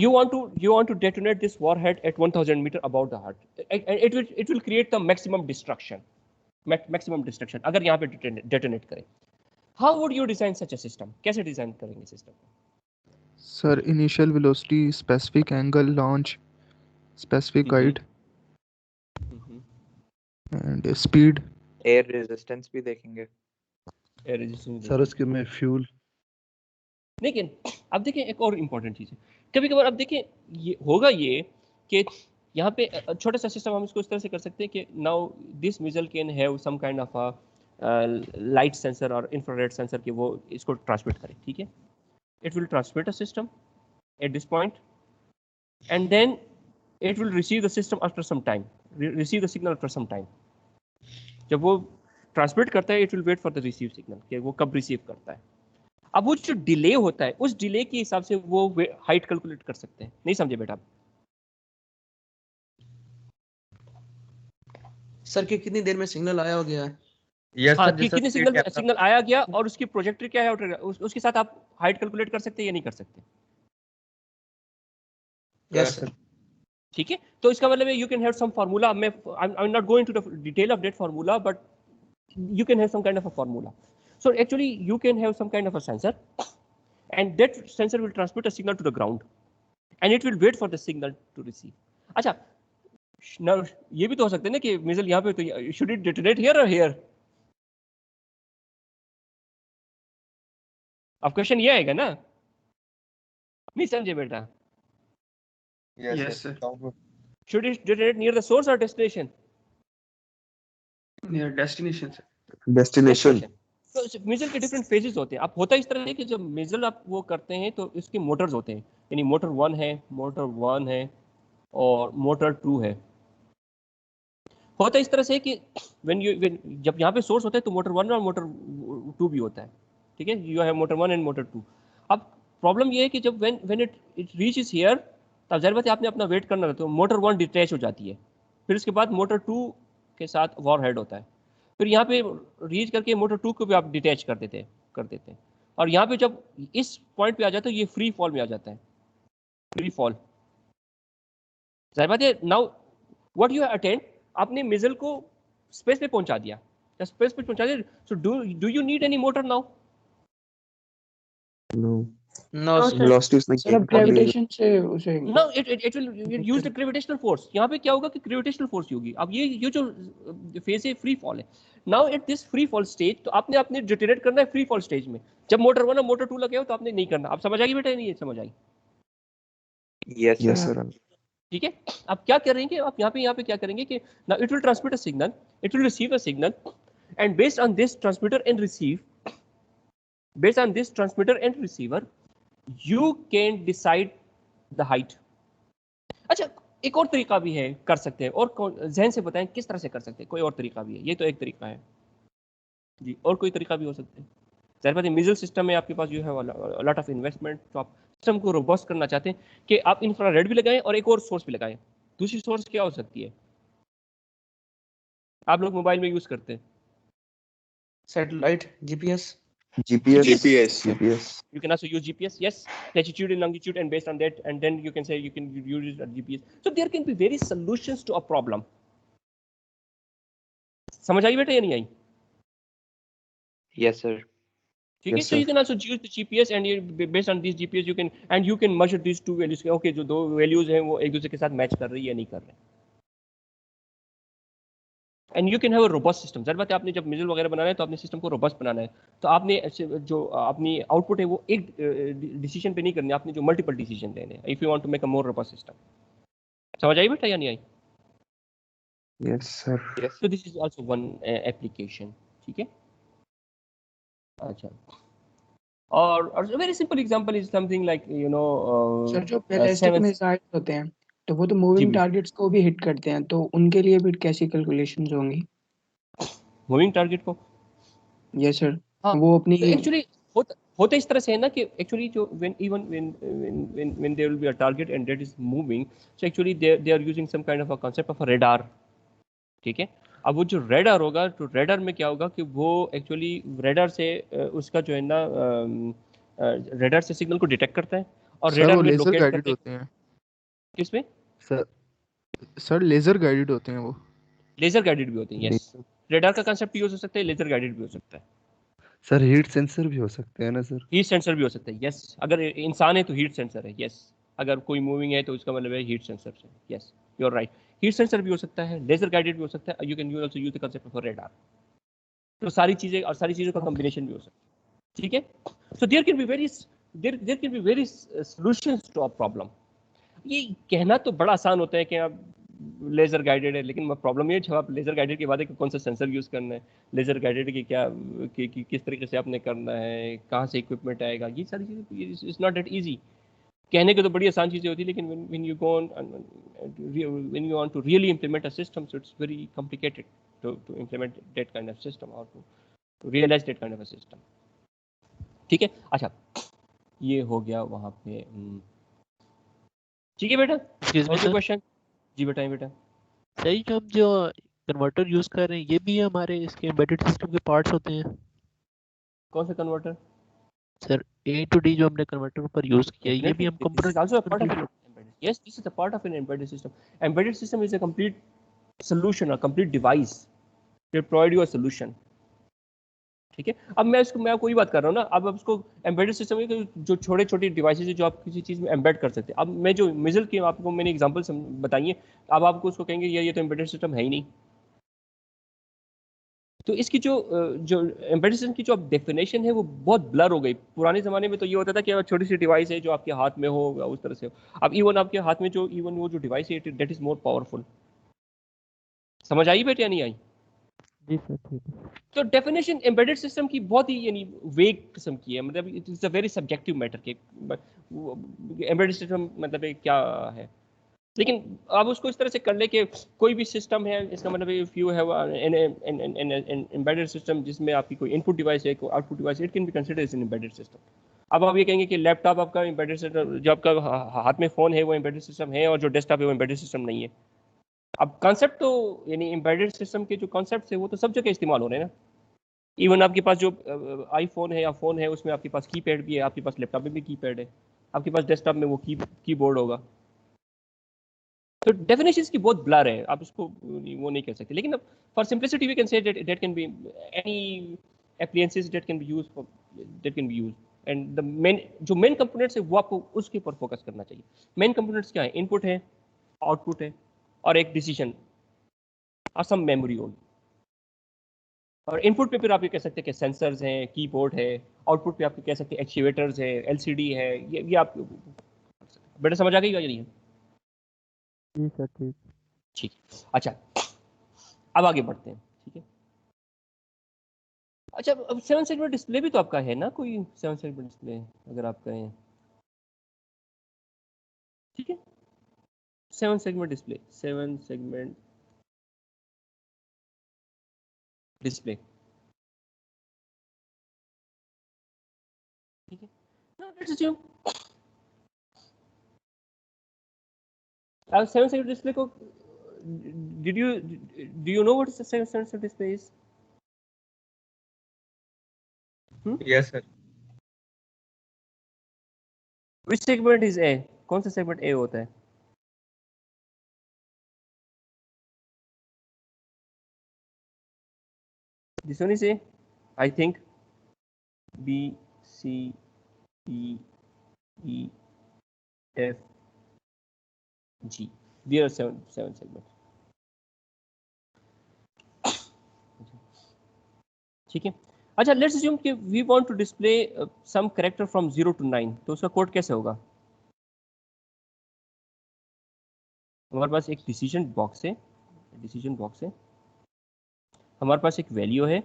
you want to detonate this warhead at 1000 meter above the heart and it will create the maximum destruction अगर यहाँ पे detonate करें how would you design such a system कैसे design करेंगे system sir initial velocity, specific angle, launch, specific height and speed, air resistance भी देखेंगे sir उसके में फ्यूल लेकिन अब देखिए एक और इम्पोर्टेंट चीज़ है कभी कभार अब देखिए ये होगा ये कि यहाँ पे छोटा सा सिस्टम हम इसको इस तरह से कर सकते हैं कि now this missile can have some kind of a light sensor और इंफ्रारेड सेंसर के वो इसको ट्रांसमिट करें ठीक है it will transmit a system at this point and then it will receive the system after some time receive the signal after some time जब वो transmit करता है it will wait for the receive signal कि वो कब receive करता है। अब वो जो डिले होता है उस डिले के हिसाब से वो हाइट कैलकुलेट कर सकते हैं। नहीं समझे बेटा? सर कि कितनी देर में सिग्नल आया हो गया है? यस हाँ, सर, कि जैसा कितने स्पीड कैमरा सिग्नल आया गया और उसकी प्रोजेक्टर क्या है उसके साथ आप हाइट कैलकुलेट कर सकते हैं या नहीं कर सकते? Yes sir. ठीक है, तो इसका मतलब है you can have some formula. मैं I am not going to the detail of that formula, but you can have some kind of a formula. So actually you can have some kind of a sensor, and that sensor will transmit a signal to the ground and it will wait for the signal to receive. अच्छा, now ये भी तो हो सकता है ना कि मिसल यहाँ पे तो should it detonate here or here? अब क्वेश्चन ये आएगा ना, नहीं समझे बेटा? Yes sir, Should it detonate near the source or destination? Near destination से। डेस्टिनेशन। तो मिसल के डिफरेंट फेजेस होते हैं। अब होता इस तरह है कि जब मिसल आप वो करते हैं तो इसके मोटर्स होते हैं, यानी मोटर 1 है, मोटर 1 है और मोटर 2 है। होता इस तरह से कि जब यहाँ पे सोर्स होता है तो मोटर 1 और मोटर 2 भी होता है, ठीक है? You have motor 1 and motor 2। अब प्रॉब्लम ये है कि जब व्हेन इट रीचेस हियर, तब जाहिर बात है आपने अपना वेट करना रहता है। मोटर 1 डिटैच हो जाती है, फिर उसके बाद मोटर 2 के साथ वॉर हेड होता है, फिर यहाँ पे रीच करके मोटर 2 को भी आप डिटैच कर देते हैं और यहाँ पे जब इस पॉइंट पे आ जाता है ये फ्री फॉल में आ जाता है, फ्री फॉल। जाहिर बात है नाउ व्हाट यू अटेंड, आपने मिसल को स्पेस पे पहुंचा दिया, जब स्पेस पे पहुंचा दिया, so do you need any motor now? No No, sir. Velocity उसने सर अब ग्रेविटेशन से उसे No, it will use the gravitational force. यहाँ पे क्या होगा कि gravitational force होगी। अब ये जो फेज है फ्री फॉल है। Now at this free fall stage, तो आपने डिटेरेट करना है फ्री फॉल स्टेज में। जब मोटर 1 और मोटर 2 लगे हो तो आपने नहीं करना। आप समझ आएगी बेटा? नहीं समझ आई? Yes sir. ठीक है, अब क्या करेंगे आप यहाँ पे क्या करेंगे कि now it will transmit a signal, it will receive a signal, and based on this transmitter and receiver, you can decide the height. अच्छा, एक और तरीका भी है, कर सकते हैं, और जहन से बताएं किस तरह से कर सकते हैं। कोई और तरीका भी है, ये तो एक तरीका है जी, और कोई तरीका भी हो सकते हैं। जाहिर बात है मिसल सिस्टम में आपके पास जो है लॉट ऑफ इन्वेस्टमेंट, तो आप सिस्टम को रोबस्ट करना चाहते हैं कि आप इंफ्रारेड भी लगाएं और एक और सोर्स भी लगाएं। दूसरी सोर्स क्या हो सकती है? आप लोग मोबाइल में यूज करते हैं satellite, GPS. GPS. You can also use GPS, yes, latitude and longitude, and based on that, and then you can say you can use it at GPS. So there can be various solutions to a problem. समझ आई बेटा या नहीं आई? Yes sir, ठीक है, so you can also use the GPS, and based on these GPS you can measure these two values. Okay, जो दो values हैं वो एक दूसरे के साथ मैच कर रही है या नहीं कर रहे। And you can have a robust system. ज़ाहिर बात है आपने जब मिसल वगैरह बनाना है तो आपने सिस्टम को रोबस्ट बनाना है, तो आपने जो अपनी आउटपुट है वो एक डिसीजन पे नहीं करनी, आपने जो मल्टीपल डिसीजन लेने हैं if you want to make a more robust system. समझ आई बेटा या नहीं आई? Yes sir. So this is also one application. ठीक है, अच्छा, और very simple example is something like you know sir जो बैलिस्टिक मिसाइल होते हैं तो वो तो मूविंग टारगेट्स को भी हिट करते हैं, तो उनके लिए भी कैसी कैलकुलेशंस होंगी? मूविंग टारगेट को? यस सर, वो अपनी एक्चुअली होता इस तरह से है ना कि एक्चुअली जो when there will be a target and that is moving, so actually they are using some kind of a concept of a radar. ठीक है, अब वो जो रेडार होगा तो रेडार में क्या होगा कि वो एक्चुअली रेडार से उसका जो है ना रेडार से सिग्नल को डिटेक्ट करता है और रेडार में लोकेट करते होते हैं। किसमें सर लेजर गाइडेड होते हैं वो। लेजर गाइडेड भी होते हैं, यस। रेडार का कांसेप्ट यूज हो सकता है, लेजर गाइडेड भी हो सकता है। सर हीट सेंसर भी हो सकते हैं ना सर? हीट सेंसर भी हो सकता है, यस। अगर इंसान है तो हीट सेंसर है, यस। अगर कोई मूविंग है तो इसका मतलब है हीट सेंसर से, yes, you are right. Heat sensor भी हो सकता है, लेजर गाइडेड भी हो सकता है, you can also use the concept of radar. तो सारी चीज़ों का कॉम्बिनेशन भी हो सकता है। ठीक है, so there can be very solutions to a problem. ये कहना तो बड़ा आसान होता है कि आप लेजर गाइडेड है, लेकिन प्रॉब्लम ये है जब आप लेजर गाइडेड के बाद है कि कौन सा सेंसर यूज़ करना है, लेजर गाइडेड की क्या किस तरीके से आपने करना है, कहाँ से इक्विपमेंट आएगा, ये सारी चीज़ें इट्स नॉट दैट इजी। कहने के तो बड़ी आसान चीज़ें होती है, लेकिन when you want to really implement a system, so it's very complicated. to implement that kind of system or to realize that kind of a system. ठीक है, अच्छा ये हो गया वहाँ पे। ठीक है बेटा, क्वेश्चन जी बताएं बेटा। सही, जो हम जो कन्वर्टर यूज कर रहे हैं ये भी हमारे इसके एम्बेडेड सिस्टम के पार्ट्स होते हैं। कौन सा converter? Sir A to D जो हमने कन्वर्टर पर यूज किया ये भी हम This is also a part of an embedded. Yes, this is a part of an embedded system. Embedded system is a complete solution, a complete device that provide you a solution. ठीक है, अब मैं आपको वही बात कर रहा हूँ ना, अब उसको एम्बेडेड सिस्टम में जो छोटे छोटे डिवाइसेज है जो आप किसी चीज़ में एम्बेड कर सकते हैं। अब मैं जो मिजल की आपको मैंने एग्जांपल बताइए, अब आपको उसको कहेंगे ये तो एम्बेडेड सिस्टम है ही नहीं। तो इसकी जो एम्बेडेड सिस्टम की जो डेफिनेशन है वो बहुत ब्लर हो गई। पुराने ज़माने में तो ये होता था कि छोटी सी डिवाइस है जो आपके हाथ में हो, उस तरह से हो। अब इवन आपके हाथ में जो वो जो डिवाइस है दैट इज़ मोर पावरफुल। समझ आई बेटे या नहीं आई? जी सर, ठीक है। तो डेफिनेशन एम्बेडेड सिस्टम की बहुत ही यानी वेग किस्म की है, मतलब it is a very subjective matter के एम्बेडेड सिस्टम मतलब क्या है। लेकिन आप उसको इस तरह से कर ले कि कोई भी सिस्टम है, इसका मतलब if you have an embedded system जिसमें आपकी कोई इनपुट डिवाइस है, कोई output device, it can be considered as an embedded system. अब आप ये कहेंगे कि लैपटॉप आपका एम्बेडेड सिस्टम, जो आपका हाथ में फ़ोन है वो एम्बेडेड सिस्टम है, और जो डेस्कटॉप है वो एम्बेडेड सिस्टम नहीं है। अब कॉन्सेप्ट तो यानी एम्बेडेड सिस्टम के जो कॉन्सेप्ट है वो तो सब जगह इस्तेमाल हो रहे हैं ना। इवन आपके पास जो आईफोन है या फ़ोन है उसमें आपके पास कीपैड भी है, आपके पास लैपटॉप में भी कीपैड है, आपके पास डेस्कटॉप में वो कीबोर्ड होगा। तो डेफिनेशंस की बहुत ब्लर है, आप उसको वो नहीं कह सकते। लेकिन for simplicity we can say that can be any appliances that can be used and the main components है वो आपको उसके ऊपर फोकस करना चाहिए। मेन कंपोनेंट्स क्या है? इनपुट है, आउटपुट है, और एक डिसीजन और सम मेमोरी होगी। और इनपुट पे फिर आप ये कह सकते हैं कि सेंसर्स हैं, कीबोर्ड है, आउटपुट पे आप कह सकते हैं एक्चुएटर्स है, एलसीडी है, ये आप बेटा समझ आ गई या नहीं? जी सर, ठीक। ठीक, अच्छा अब आगे बढ़ते हैं। ठीक है, अच्छा अब 7 सेगमेंट डिस्प्ले भी तो आपका है ना, कोई 7 सेगमेंट डिस्प्ले अगर आप कहें। ठीक है, 7 सेगमेंट डिस्प्ले, 7 सेगमेंट डिस्प्ले। ठीक है, now let's assume अब 7 सेगमेंट डिस्प्ले को do you know what is the 7 segment display is? Yes sir. Which segment is A? कौन सा सेगमेंट A होता है? This one is A, I think. B, C, D, E, F, G. There are seven segments. ठीक है, अच्छा let's assume कि we want to display some character from 0 to 9, तो उसका कोड कैसे होगा? हमारे पास एक डिसीजन बॉक्स है, हमारे पास एक वैल्यू है,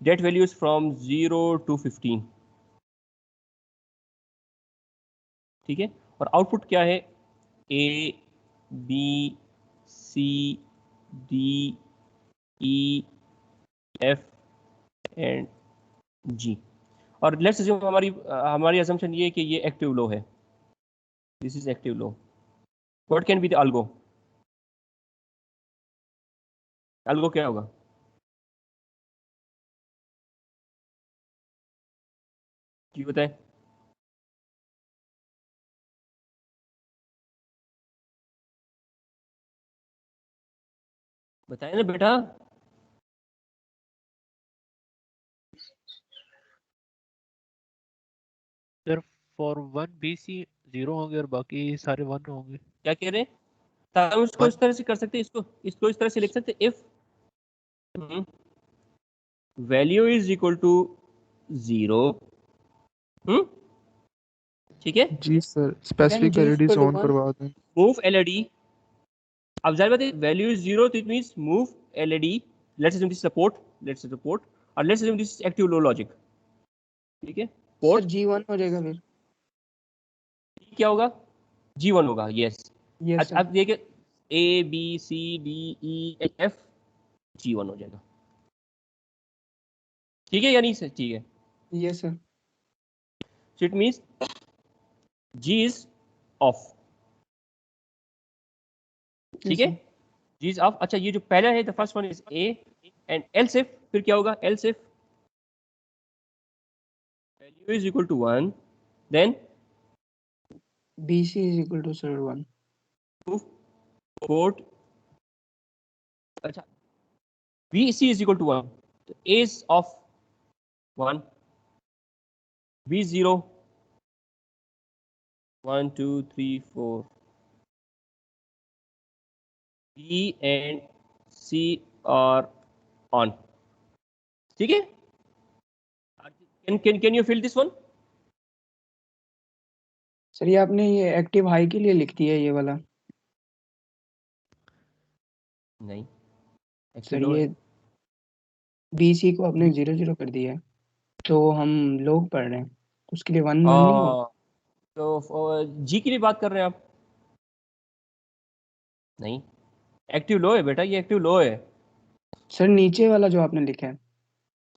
that value is from 0 to 15। ठीक है, और आउटपुट क्या है? A, B, C, D, E, F and G। और लेट्स अज्यूम हमारी असम्पशन ये है कि ये एक्टिव लो है, this is active low. What can be the algo? Algo क्या होगा? जी बताएं। बताएं ना बेटा। सर फॉर 1 BC 0 होंगे और बाकी सारे 1 होंगे। क्या कह रहे हैं? तो हम इसको इस तरह से कर सकते हैं, इसको इस तरह से लिख सकते हैं, if value is equal to 0। ठीक है जी सर, स्पेसिफिक एलईडीज ऑन करवा दें। मूव एलईडी, अब जाहिर बात है वैल्यू इज 0 तो it means move LED. Let's assume this support, और let's assume this active low logic. ठीक है, पोर्ट G1 हो जाएगा फिर। क्या होगा? G1 होगा, यस। अच्छा अब देखिए A B C D E F G1 हो जाएगा। ठीक है या नहीं सर? ठीक है। Yes sir. So it means G is off। ठीक है, G is off। अच्छा, ये जो पहला है the first one is A and else if, फिर क्या होगा? else if value is equal to 1 then BC is equal to sir 1। port, अच्छा BC is equal to 1 तो A is off 1, B0 1 2 3 4, B and C are on। ठीक है, can you fill this one? Sir ये आपने ये active high के लिए लिख दिया ये वाला। नहीं सर ये BC को आपने 0 0 कर दिया है तो हम लोग पढ़ रहे हैं तो उसके लिए 1 1 नहीं होगा। तो जी के लिए बात कर रहे हैं आप? नहीं, एक्टिव लो है बेटा, ये एक्टिव लो है। सर नीचे वाला जो आपने लिखा है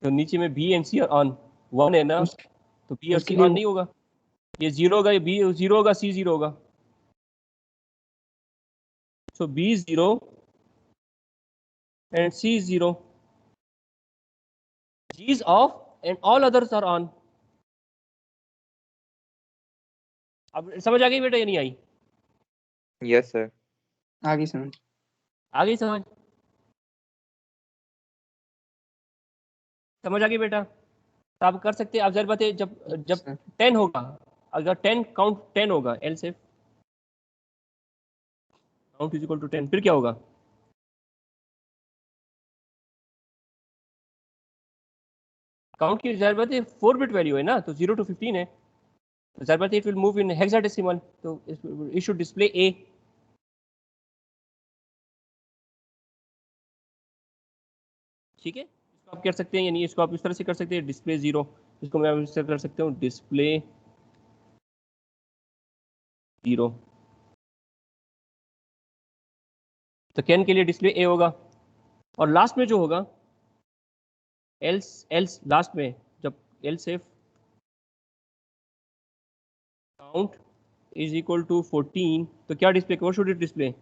तो नीचे में बी एंड सी ऑन 1 है ना, तो बी और उसके सी लिए ऑन नहीं होगा। ये 0 होगा, ये बी 0 होगा, सी 0 होगा। सो B 0 and C is 0, G is off and all others are on। अब समझ आ गई बेटा या नहीं आई? Yes sir. आगे समझ आ गई समझ? समझ आ गई बेटा? तो आप कर सकते हैं। आप जरूर बात है, जब 10 होगा, अगर 10 काउंट 10 होगा, एल से काउंट इज इक्वल टू 10, फिर क्या होगा? काउंट की जाहिर बात है 4 बिट वैल्यू है ना, तो 0 to 15 है, तो जाहिर बात है it will move in hexadecimal, तो इट शुड डिस्प्ले ए। ठीक है, इसको आप कर सकते हैं, यानी इसको आप इस तरह से कर सकते हैं, डिस्प्ले 0, इसको मैं इस तरह कर सकता हूँ, डिस्प्ले 0। तो कैन के लिए डिस्प्ले ए होगा, और लास्ट में जो होगा एल्स लास्ट में जब else if count is equal to 14, तो क्या display, what should it display?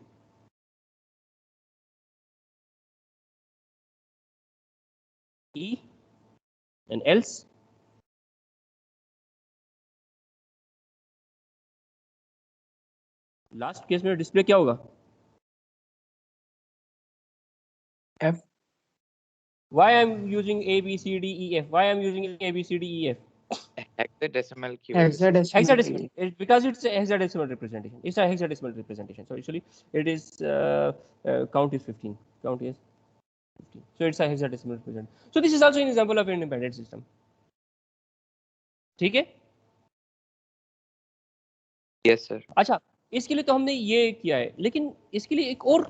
E and else last case में डिस्प्ले क्या होगा? F। Why I'm using A B C D E F? Why I'm using A B C D E F? Hexadecimal key. Hexadecimal. Because it's a hexadecimal representation. It's a hexadecimal representation. So actually, it is count is 15. Count is 15. So it's a hexadecimal representation. So this is also an example of an embedded system. ठीक है? Yes sir. अच्छा, इसके लिए तो हमने ये किया है, लेकिन इसके लिए एक और,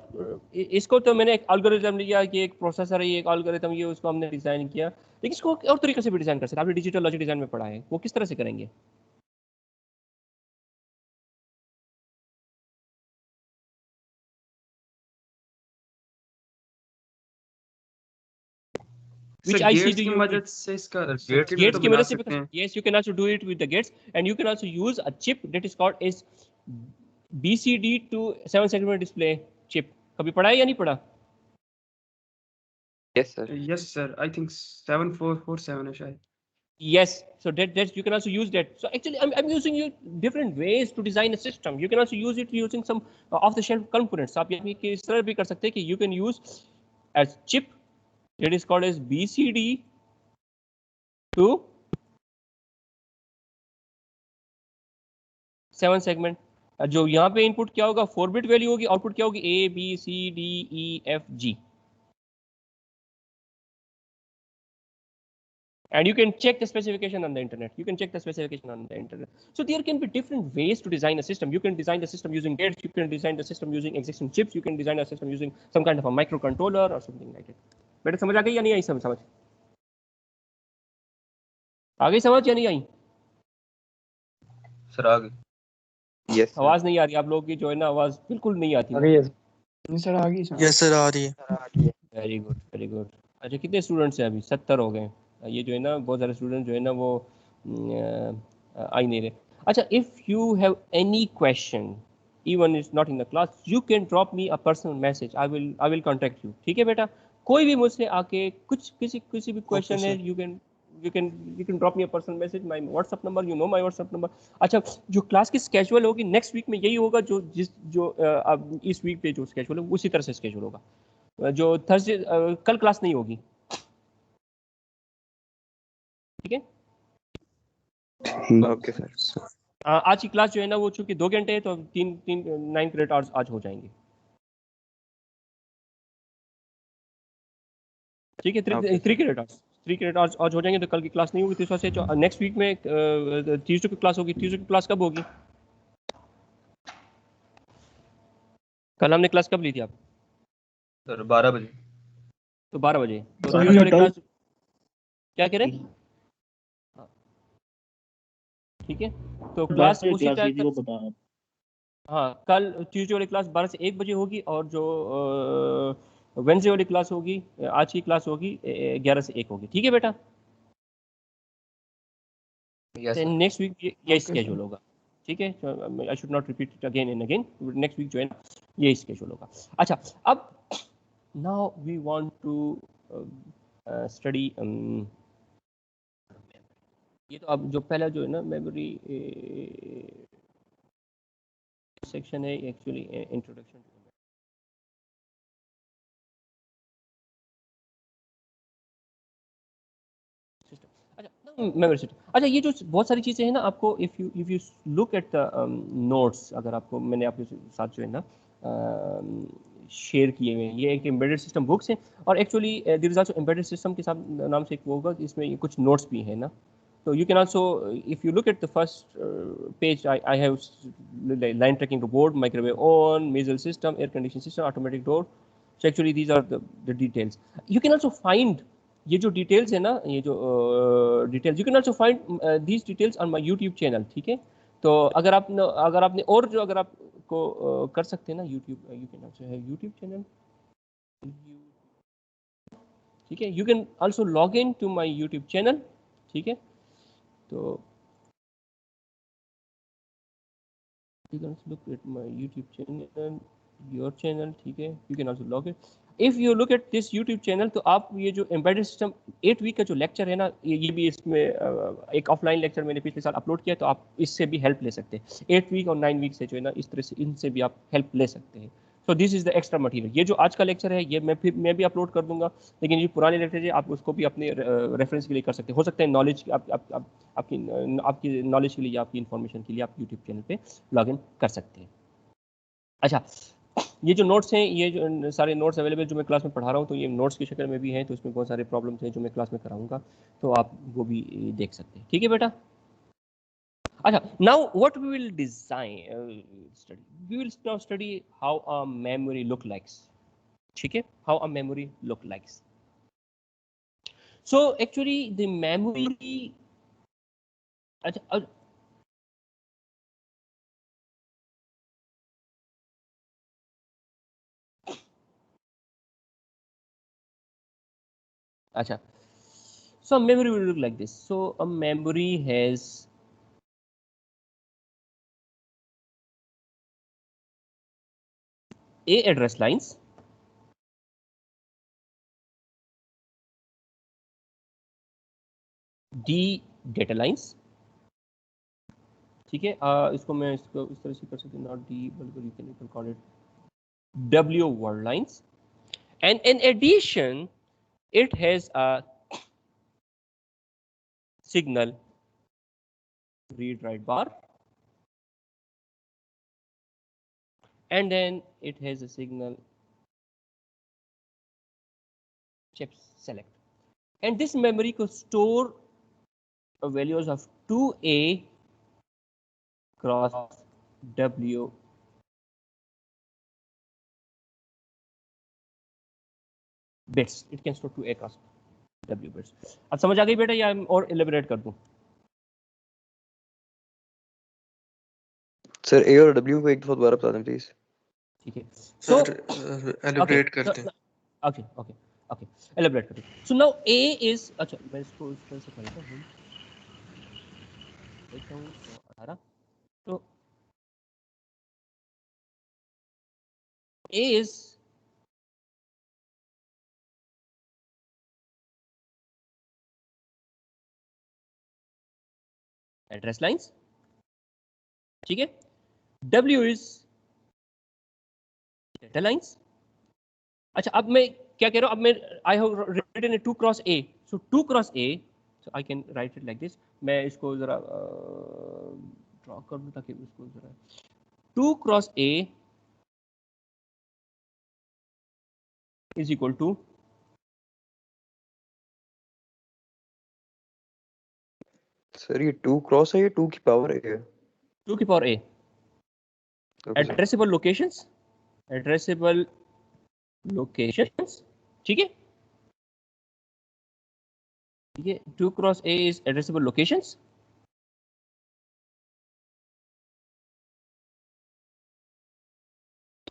इसको तो मैंने एक एल्गोरिथम लिया कि एक प्रोसेसर है, ये एक एल्गोरिथम, ये उसको हमने डिजाइन किया, लेकिन इसको और तरीके से भी डिजाइन कर सकते हैं। आपने डिजिटल लॉजिक डिजाइन में पढ़ा है, वो किस तरह से करेंगे? Which IC do you मदद से इसका gates की मदद से? Yes, you can also do it with the gates, and you can also use a chip that is called is BCD to 7 segment display chip। कभी पढ़ा है या नहीं पढ़ा? Yes sir. Yes sir, I think 7447 है शायद। Yes, so that you can also use that. So actually, I'm using you different ways to design a system. You can also use it using some off-the-shelf components. आप ये इस तरह भी कर सकते हैं कि you can use as chip that is called as BCD to 7 segment। जो यहाँ पे इनपुट क्या होगा, 4 बिट वैल्यू होगी, आउटपुट क्या होगी, A B C D E F G। And you can check the specification on the internet. You can check the specification on the internet. So there can be different ways to design a system. You can design the system using gates. You can design the system using existing chips. You can design a system using some kind of a microcontroller or something like it. बेटा समझ आ गई या नहीं आई? समझ आ गई समझ या नहीं आई? सर आ गई। Yes sir. आवाज नहीं आ रही आप लोगों की, जो है ना, आवाज बिल्कुल नहीं आती। सर आ गई सर। यस सर आ रही है। Very good very good. अच्छा कितने स्टूडेंट्स हैं अभी? 70 हो गए। ये जो है ना बहुत सारे स्टूडेंट जो है ना वो आ ही नहीं रहे। अच्छा, if you have any question even it's not in the class, you can drop me a personal message, I will contact you. ठीक है बेटा, कोई भी मुझसे आके कुछ किसी भी क्वेश्चन है, you can drop me a personal message, my WhatsApp number, you know my WhatsApp number। अच्छा, जो क्लास की स्केड्यूल होगी नेक्स्ट वीक में यही होगा जो अब इस वीक पे जो स्केड्यूल है उसी तरह से स्केड्यूल होगा। जो थर्सडे कल क्लास नहीं होगी, ठीक है? Okay sir. आज की क्लास जो है ना वो चूंकि 2 घंटे है तो 9 क्रेडिट आवर्स आज हो जाएंगे। ठीक है, 3 क्रेडिट आवर्स आज हो जाएंगे तो कल की क्लास नहीं होगी। तो इस वजह से नेक्स्ट वीक में ट्यूसडे की क्लास होगी। ट्यूसडे की क्लास कब होगी? कल हमने क्लास कब ली थी आप? सर 12 बजे। तो 12 बजे तो ट्यूसडे वाली क्लास क्या कह रहे हैं? ठीक है, तो क्लास उसी टाइम, हाँ कल ट्यूसडे वाली क्लास 12 से 1 बजे होगी और जो वेडनेसडे वाली क्लास होगी, आज की क्लास होगी 11 से 1 होगी। ठीक है बेटा? नेक्स्ट वीक ये स्केड्यूल होगा। ठीक है, I should not repeat it again and again. Next week जो है ना ये स्केड्यूल होगा। अच्छा, अब now we want to study ये तो अब जो पहला जो है ना मेमोरी सेक्शन है एक्चुअली इंट्रोडक्शन टू सिस्टम। अच्छा, मेमोरी सिस्टम। अच्छा, ये जो बहुत सारी चीज़ें हैं ना आपको if you look at the notes, अगर आपको मैंने आपके साथ जो है ना शेयर किए हुए हैं, ये एक एम्बेडेड सिस्टम बुक्स हैं और actually there is also embedded system के साथ नाम से एक वो होगा, इसमें कुछ नोट्स भी है ना। So you can also, if you look at the first page, I have line tracking to board, microwave on, missile system, air conditioning system, automatic door. So actually these are the details. You can also find ये जो details है ना, ये जो details, you can also find these details on my YouTube channel। ठीक है, तो अगर आपने और जो अगर आपको कर सकते हैं ना YouTube, you can also have YouTube channel। ठीक है, you can also log in to my YouTube channel। ठीक है, तो you can look at my YouTube channel, your channel। ठीक है, you can also log it। If you look at this YouTube channel, तो आप ये जो एम्बेडेड सिस्टम 8 वीक का जो लेक्चर है ना, ये भी इसमें एक ऑफलाइन लेक्चर मैंने पिछले साल अपलोड किया, तो आप इससे भी हेल्प ले सकते हैं। 8 वीक और 9 वीक से जो है ना इस तरह से इनसे भी आप हेल्प ले सकते हैं। सो this is the extra material. ये जो आज का लेक्चर है ये मैं भी अपलोड कर दूंगा, लेकिन ये पुराने लेक्चर है आप उसको भी अपने रेफरेंस के लिए कर सकते हैं। हो सकता है नॉलेज आपकी नॉलेज के लिए, आपकी इन्फॉर्मेशन के लिए आप यूट्यूब चैनल पे लॉग इन कर सकते हैं। अच्छा, ये जो नोट्स हैं, ये जो सारे नोट्स अवेलेबल जो मैं क्लास में पढ़ा रहा हूँ, तो ये नोट्स की शक्ल में भी हैं, तो इसमें बहुत सारे प्रॉब्लम्स हैं जो मैं क्लास में कराऊंगा, तो आप वो भी देख सकते हैं। ठीक है बेटा? अच्छा, now what we will design study, we will now study how a memory look likes। ठीक है, how a memory look likes। So actually the memory, अच्छा अच्छा, so memory will look like this। So a memory has A address lines, D data lines। ठीक है, इसको मैं इसको इस तरह से कर सकती हूँ, नॉट D बल्कि you can call it W word lines, and in addition it has a signal read write bar, and then it has a signal chip select, and this memory could store values of 2A cross W bits। It can store 2A cross W bits। अब समझ आ गई बेटा, या और elaborate कर दूं? Sir ए और W को एक दफा दोबारा बता दें प्लीज। ठीक है. So सर एलिब्रेट करते हैं. okay, elaborate करते हैं. So now A is, अच्छा मैं इसको इस तरह से करता हूँ, देखता हूँ 18. तो A is address lines, ठीक है. W is data lines. अच्छा अब मैं क्या कह रहा हूँ, अब मैं I have written a 2 cross A. So 2 cross A, so I can write it like this. मैं इसको जरा ड्रॉ कर दूँ ताकि इसको जरा 2 cross A is equal to sir ये 2 क्रॉस है, ये 2 की पावर है. 2 की power A. Okay, sir. Addressable locations, ठीक है. ठीक है, 2 cross A is addressable locations.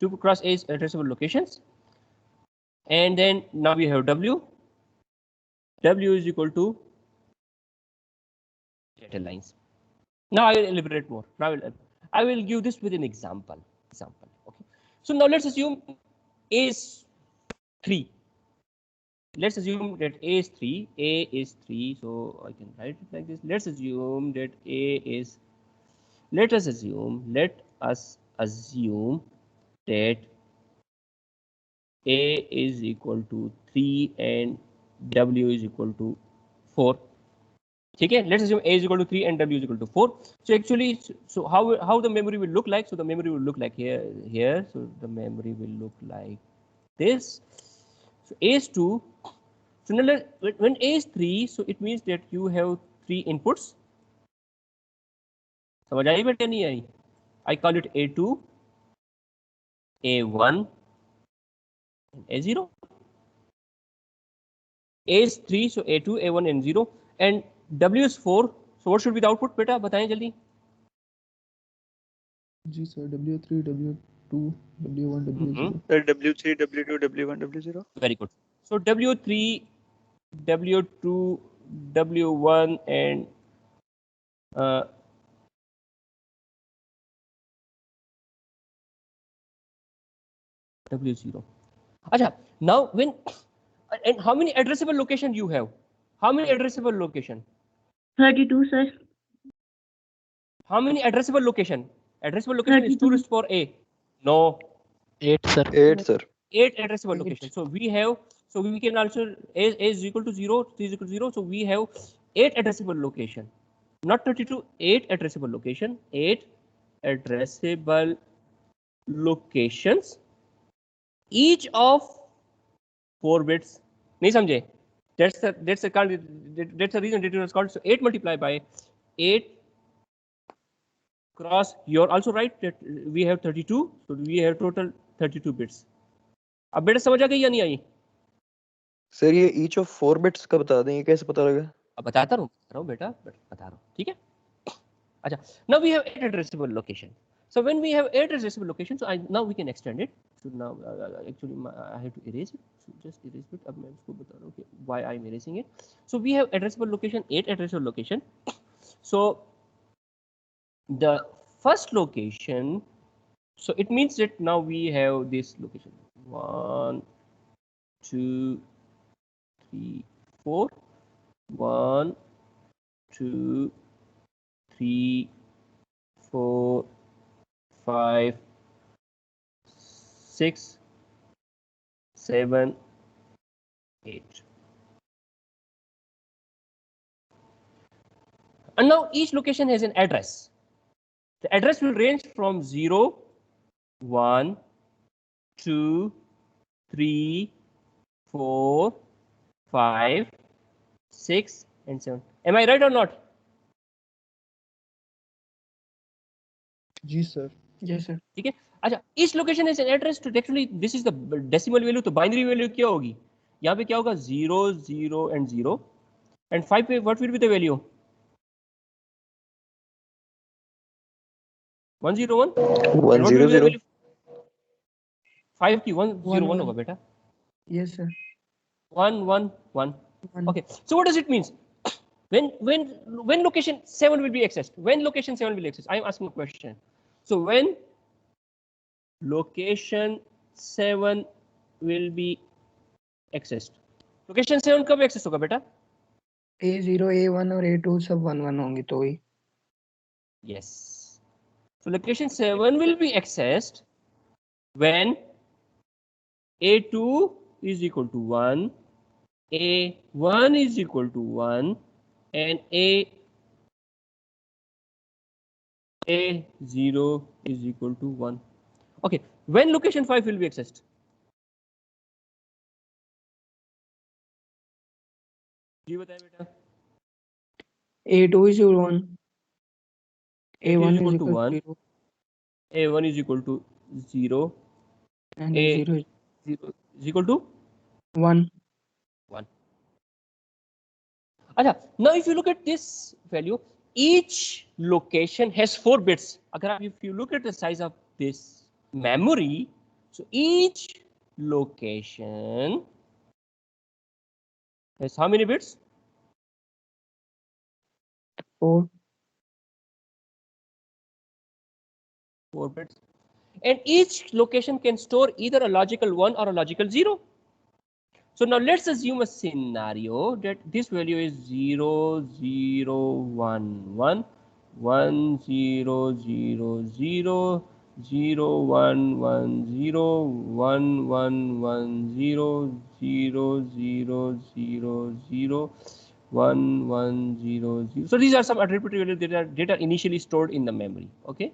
Two cross A is addressable locations, and then now we have W. W is equal to data lines. Now I will elaborate more. Now I will give this with an example. Okay. So now let's assume A is 3. Let's assume that A is 3. A is 3. So I can write it like this. Let's assume that A is. Let us assume that A is equal to 3 and W is equal to 4. ठीक है, let's assume A is equal to 3 and W is equal to 4. So actually, so how the memory will look like? So the memory will look like here. So the memory will look like this. So A is 2. So now when A is 3, so it means that you have 3 inputs. समझ आई बेटा नहीं आई? I call it A2, A1, and A0. A is 3, so A2, A1, and 0, and W is 4. So what should be the output, बेटा बताएं जल्दी. जी sir, W3, W2, W1, W0. Sir, W3, W2, W1, W0. Very good. So W3, W2, W1, and W0. Acha, now when and how many addressable location you have? How many addressable location? 32, sir. How many addressable location? Addressable location is 2 raised to power A. No. 8, sir. 8, sir. 8 addressable location. So we have, so we can also A is equal to 0, 3 is equal to 0. So we have 8 addressable location. Not 32, 8 addressable location. 8 addressable locations. Each of 4 bits. नहीं समझे? That's the reason that it was called. So 8 multiplied by 8 cross. You're also right that we have 32. So we have total 32 bits. अब बेटा समझ आ गई या नहीं आई? Sir ये each of 4 bits का बता दें, ये कैसे पता लगा? अब बताता रहूं बेटा, बता रहा हूं, ठीक है? अच्छा, now we have 8 addressable location. So when we have 8 addressable location, so now we can extend it. So now actually I have to erase it. So just erase it. अब मैं इसको बता रहा हूं कि why I'm erasing it. So we have addressable location, 8 addressable location. So the first location, so it means that now we have this location 1, 2, 3, 4. 1, 2, 3, 4, 5, 6, 7, 8. And now each location has an address. The address will range from 0, 1, 2, 3, 4, 5, 6, and 7. Am I right or not? जी सर. Yes sir. ठीक है. अच्छा, each location has an address to actually this is the decimal value. तो binary value क्या होगी? यहाँ पे क्या होगा? 0, 0, and 0. And 5 पे what will be the value? 101. 100. 5 की 101 होगा बेटा. Yes, sir. 111. One. Okay. So what does it mean? When location 7 will be accessed? When location 7 will be accessed? I am asking a question. So when location 7 will be accessed? Location 7 कब access होगा बेटा? A0, A1 और A2 सब 1 1 होंगे तो ही. Yes. So location 7 will be accessed when A2 is equal to 1, A1 is equal to 1, and A0 is equal to 1. Okay. When location 5 will be accessed? जी बताएं बेटा. A2 is equal to 1. A2 A1 is equal to 1. 0. A1 is equal to 0. And A0 is equal to 1. 1. अच्छा, now if you look at this value, each location has 4 bits. अगर आप if you look at the size of this memory, so each location has how many bits? 4. 4 bits. And each location can store either a logical 1 or a logical 0. So now let's assume a scenario that this value is 0 0 1 1 1 0 0 0 0 1 1 0 1 1 1 0 0 0 0 0 1 1 0 0. So these are some arbitrary values that are initially stored in the memory. Okay,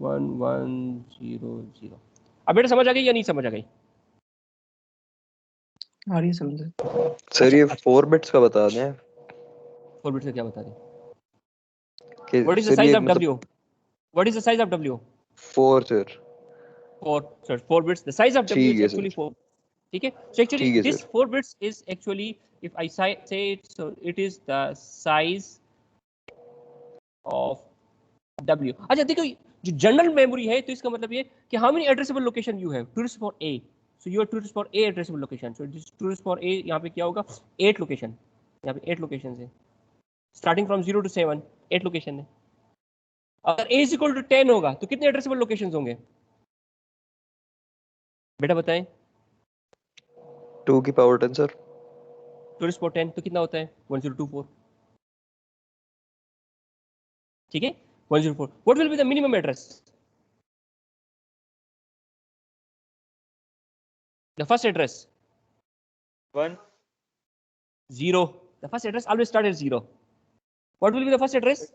1 1 0 0. अब बेटा समझ आ गई या नहीं समझ आ गई? आ रही है समझ. सर ये 4 बिट्स का बता दें. 4 बिट्स का क्या बता दें? कि What is the sir size ये of W? What is the size of W? 4 sir. 4, sir, 4 bits. The size of W ठीक is है actually sir. 4. Okay. So actually, ठीक है this sir. 4 bits is actually, if I say it, so it is the size of W. अच्छा देखो, जो general memory है तो इसका मतलब ये कि how many addressable location you have? 2 to the power A. So your 2 to the power A addressable location. So this 2 to the power A यहाँ पे क्या होगा? 8 location. यहाँ पे 8 locations है. Starting from 0 to 7, 8 location है. अगर A is equal to 10 होगा तो कितने addressable locations होंगे? बेटा बताएं. 2 की power 10 sir. 2 to the power 10 तो कितना होता है? 1024. ठीक है, 104. What will be the minimum address? The first address. 1. 0. The first address always starts at 0. What will be the first address?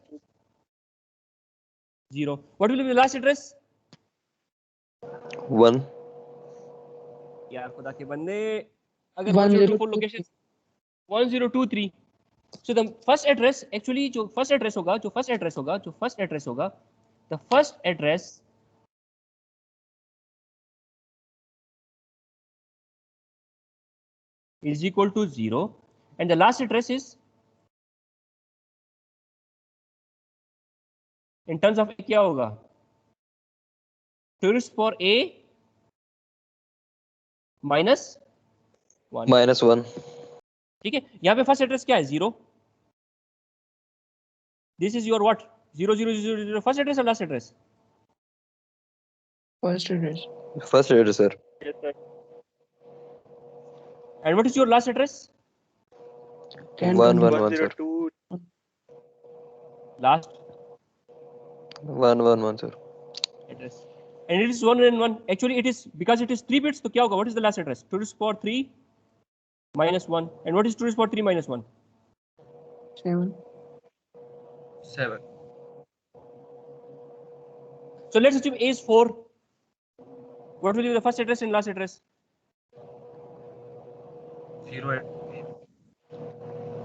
0. What will be the last address? 1. यार खुदा के बंदे, अगर 1024 locations, 1023. So the first address actually जो first address होगा, the first address is equal to 0 and the last address is in terms of क्या होगा? 2 to the power A minus 1. minus 1. ठीक है, यहाँ पे फर्स्ट एड्रेस क्या है? 0. This is your what? 0 0 0 0. First address और last address? First address. First address sir. Yes, sir. And what is your last address? 111 sir. 102. Last 111 sir. address. And it is 1 and 1. Actually, it is because it is 3 bits. तो क्या होगा? What is the last address? 2 to the power 3 minus 1. And what is 2 to the power 3 minus 1? 7. 7. So let's assume A is 4. What will be the first address and last address? 0 and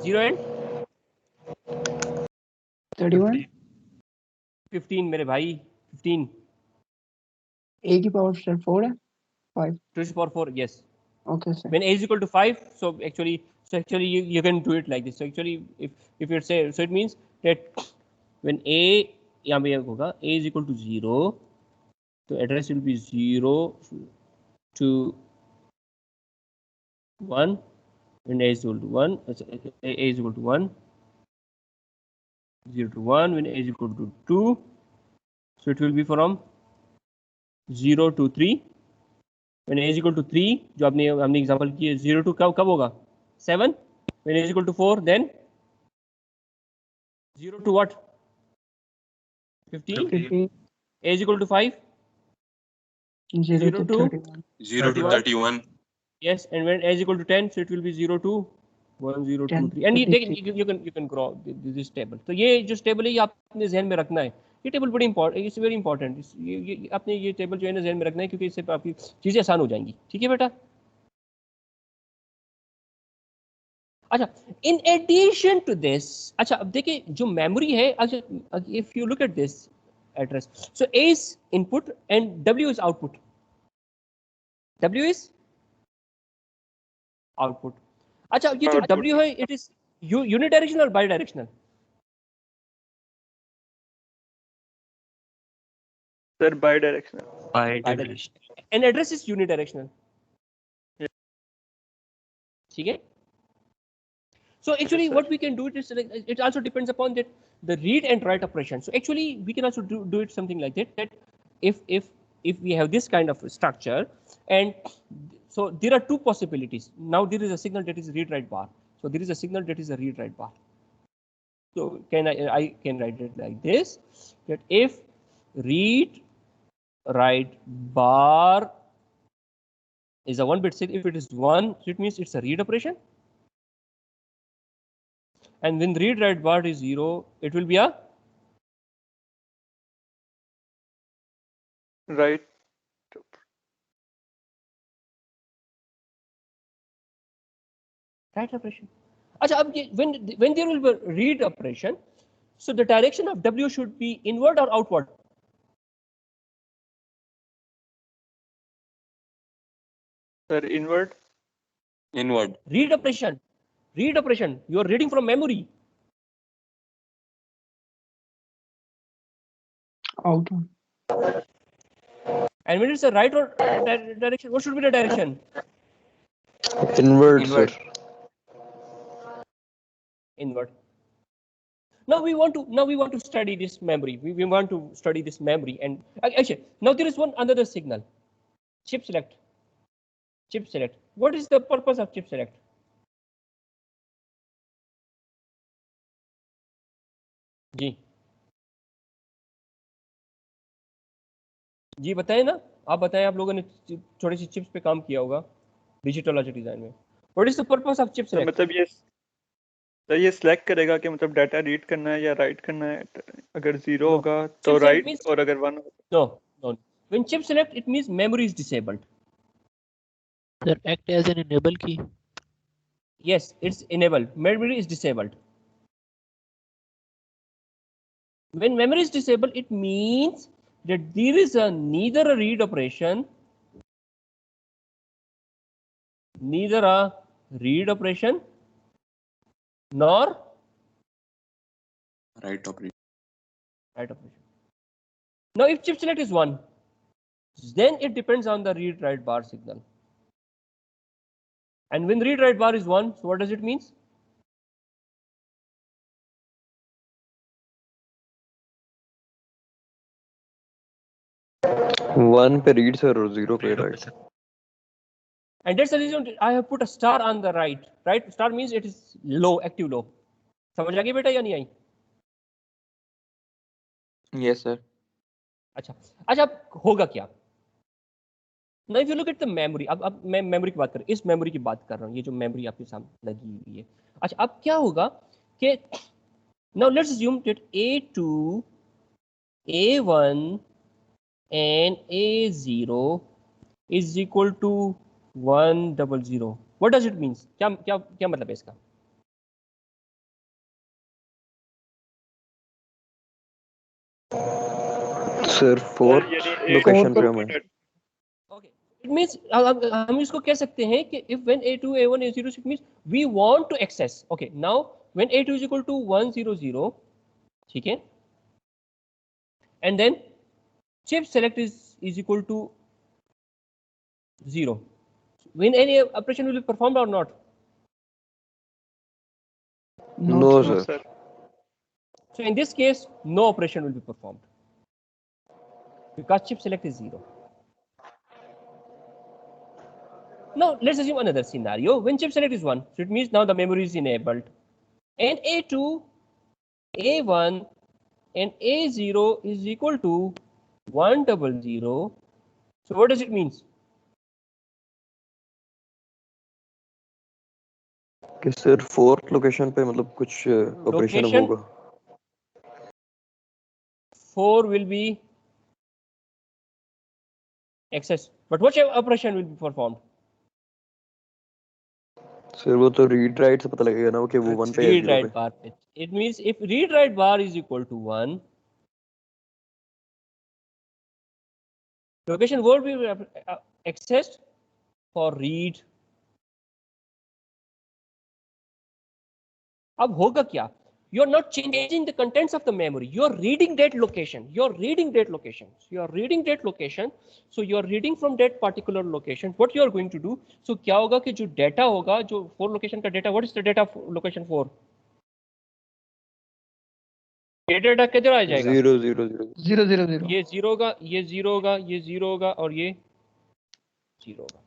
0 and 31. 15 मेरे भाई, 15. A की power sir 4 है. 5. 2 to the power 4, yes. Okay sir. When A is equal to 5, so actually you can do it like this. So actually if you say, so it means that when A यहाँ पे होगा A is equal to 0, तो address will be 0 to 1 when a is equal to 1, a is equal to 1, 0 to 1 when a is equal to 2, so it will be from 0 to 3 when a is equal to 3, जो हमने example किए 0 to कब होगा 7 when a is equal to 4, then 0 to what 15, 15, a is equal to 5, 0 0 to to 31. 0 to 31. yes, and when a is equal to 10, so it will be 0 to 1, 0, 2, 10 3, and to you can grow this table. तो ये जो table है ये आप अपने जहन में रखना है. ये टेबल बड़ी इंपॉर्टेंट, इट्स वेरी इंपॉर्टेंट. ये आपने ये टेबल जो है ना जहन में रखना है, क्योंकि इससे आपकी चीजें आसान हो जाएंगी. ठीक है बेटा. अच्छा, इन एडिशन टू दिस, अच्छा अब देखिए जो मेमोरी है, अच्छा if you look at this address, so A is input and W is output. W is output. अच्छा ये जो W है, it is unidirectional or bidirectional? Sir, bidirectional. Bidirectional. And address is unidirectional. ठीक है. So actually what we can do it is like, it also depends upon that the read and write operation. So actually we can also do it something like that if we have this kind of structure, and so there are two possibilities. Now there is a signal that is read write bar. So there is a signal that is a read write bar. So I can write it like this, that if read write bar is a 1-bit signal, if it is 1, it means it's a read operation. And when read write bar is 0, it will be a Right. write operation. अच्छा अब ये when there will be a read operation, so the direction of W should be inward or outward? Sir, inward. Inward. Read operation. You are reading from memory. Outward. And when it's a right or direction, what should be the direction? Inward, sir. Inward. Now we want to study this memory. We want to study this memory, and actually now there is another signal. Chip select. What is the purpose of chip select? जी बताएं ना, आप बताएं. आप लोगों ने थोड़ी सी chips पे काम किया होगा डिजिटल लॉजिक डिजाइन में. What is the purpose of chip select? मतलब ये सिलेक्ट करेगा कि मतलब डाटा रीड करना है या राइट करना है. अगर 0 होगा तो राइट, और अगर 1 no. When chip select, it means memory is disabled. Sir, act as an enable key. Yes, it's enabled. Memory is disabled. When memory is disabled, it means that there is neither a read operation, nor Right operation. Now, if chip select is 1, then it depends on the read write bar signal. And when read write bar is 1, so what does it mean? One पे read sir और 0 पे write. And that's the reason I have put a star on the right. Right? Star means it is low, active low. समझ आ गई बेटा या नहीं आई? Yes sir. अच्छा होगा क्या? Now if you look at the memory, अब मैं मेमोरी की बात कर, इस मेमोरी की बात कर रहा हूँ, ये जो मेमोरी आपके सामने लगी हुई है. अच्छा अब क्या होगा कि now let's assume that A2, A1 and A0 is equal to 100. What does it mean? क्या मतलब है इसका? Sir, 4 लोकेशन पे हमें. It means हम इसको कह सकते हैं कि if when A2, A1, A0, it means we want to access. Okay, now when A2 is equal to 100, ठीक है, and then chip select is equal to 0. When any operation will be performed or not? No, No, sir. sir. So in this case, no operation will be performed because chip select is 0. Now let's assume another scenario when chip select is 1. So it means now the memory is enabled, and A2, A1, and A0 is equal to 100. So what does it mean? कि sir fourth location पे मतलब कुछ operation Location होगा. 4 will be accessed, but what operation will be performed? Sir वो तो read write से पता लगेगा ना कि वो 1 पे या Read 0 write पे. bar. It means if read write bar is equal to 1, location will be accessed for read. अब होगा क्या? You're not changing the contents of the memory. You're reading that location. You're reading that location. You're reading that location. So you're reading from that particular location. What you're going to do? So क्या होगा कि जो data होगा, जो 4 location का data, what is the data location 4? ये data किधर आ जाएगा? 0 0 0 0 0 0 ये 0 होगा, ये 0 होगा, ये 0 होगा और ये 0 होगा.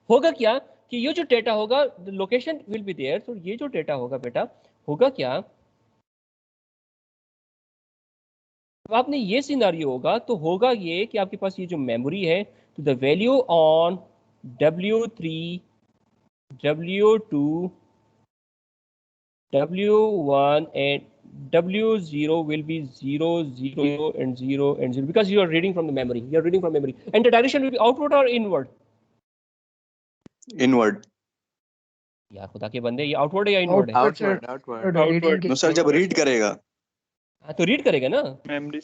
होगा क्या कि ये जो डेटा होगा, लोकेशन विल बी देयर. तो ये जो डेटा होगा बेटा, होगा क्या, तो आपने ये सिनारियो होगा तो होगा ये कि आपके पास ये जो मेमोरी है, तो the value on W3, W2, W1 and W0 will be 0 0 and 0 and 0 because you are reading from the memory. You are reading from memory, and the direction will be outward or inward. Inward. यार खुदा के बंदे, ये outward है या inward है? Outward outward. Outward. No sir जब read करेगा. हाँ तो रीड करेगा ना, मेमोरी.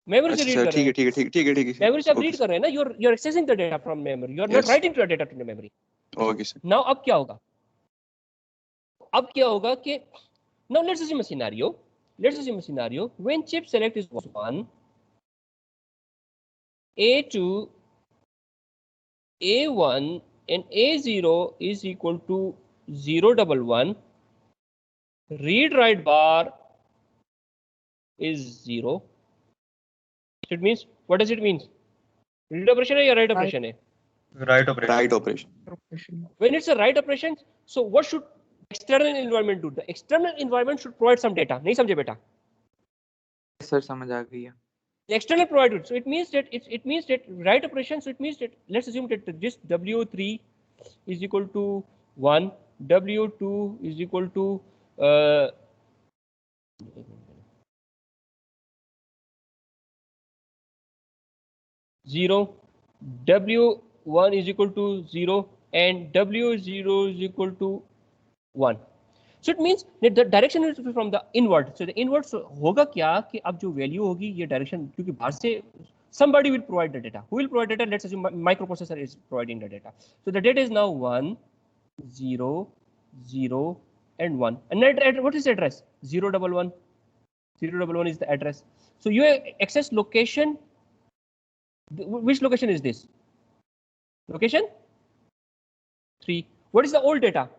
मेमोरी से अच्छा रीड सर कर रहे ठीक है हैं. ठीक है ठीक है ठीक है ठीक है. मेमोरी से आप ओके रीड कर रहे हैं ना, you are accessing the data from memory, you are not Yes. Writing the data to the memory. Okay sir. Now अब क्या होगा, अब क्या होगा कि now let's assume a scenario, let's assume a scenario when chip select is 1, A2, A1 and A0 is equal to 011, read write bar is 0. So it means, what does it mean? Read operation है या write operation है? Right operation. Write operation. When it's a write operation, so what should external environment do? The external environment should provide some data. नहीं समझे बेटा? Sir समझ आ गई है. The external provided. So it means that it means that write operation. So it means that let's assume that this W3 is equal to 1, W2 is equal to 0, W1 is equal to 0 and W0 is equal to 1. So it means that the direction is from the inward. So the inward होगा क्या कि अब जो value होगी ये direction, क्योंकि बाहर से somebody will provide the data. Who will provide data? Let's assume microprocessor is providing the data. So the data is now 1, 0, 0 and 1. And what is the address? 011. 011 is the address. So you access location. Which location is this? Location 3. What is the old data?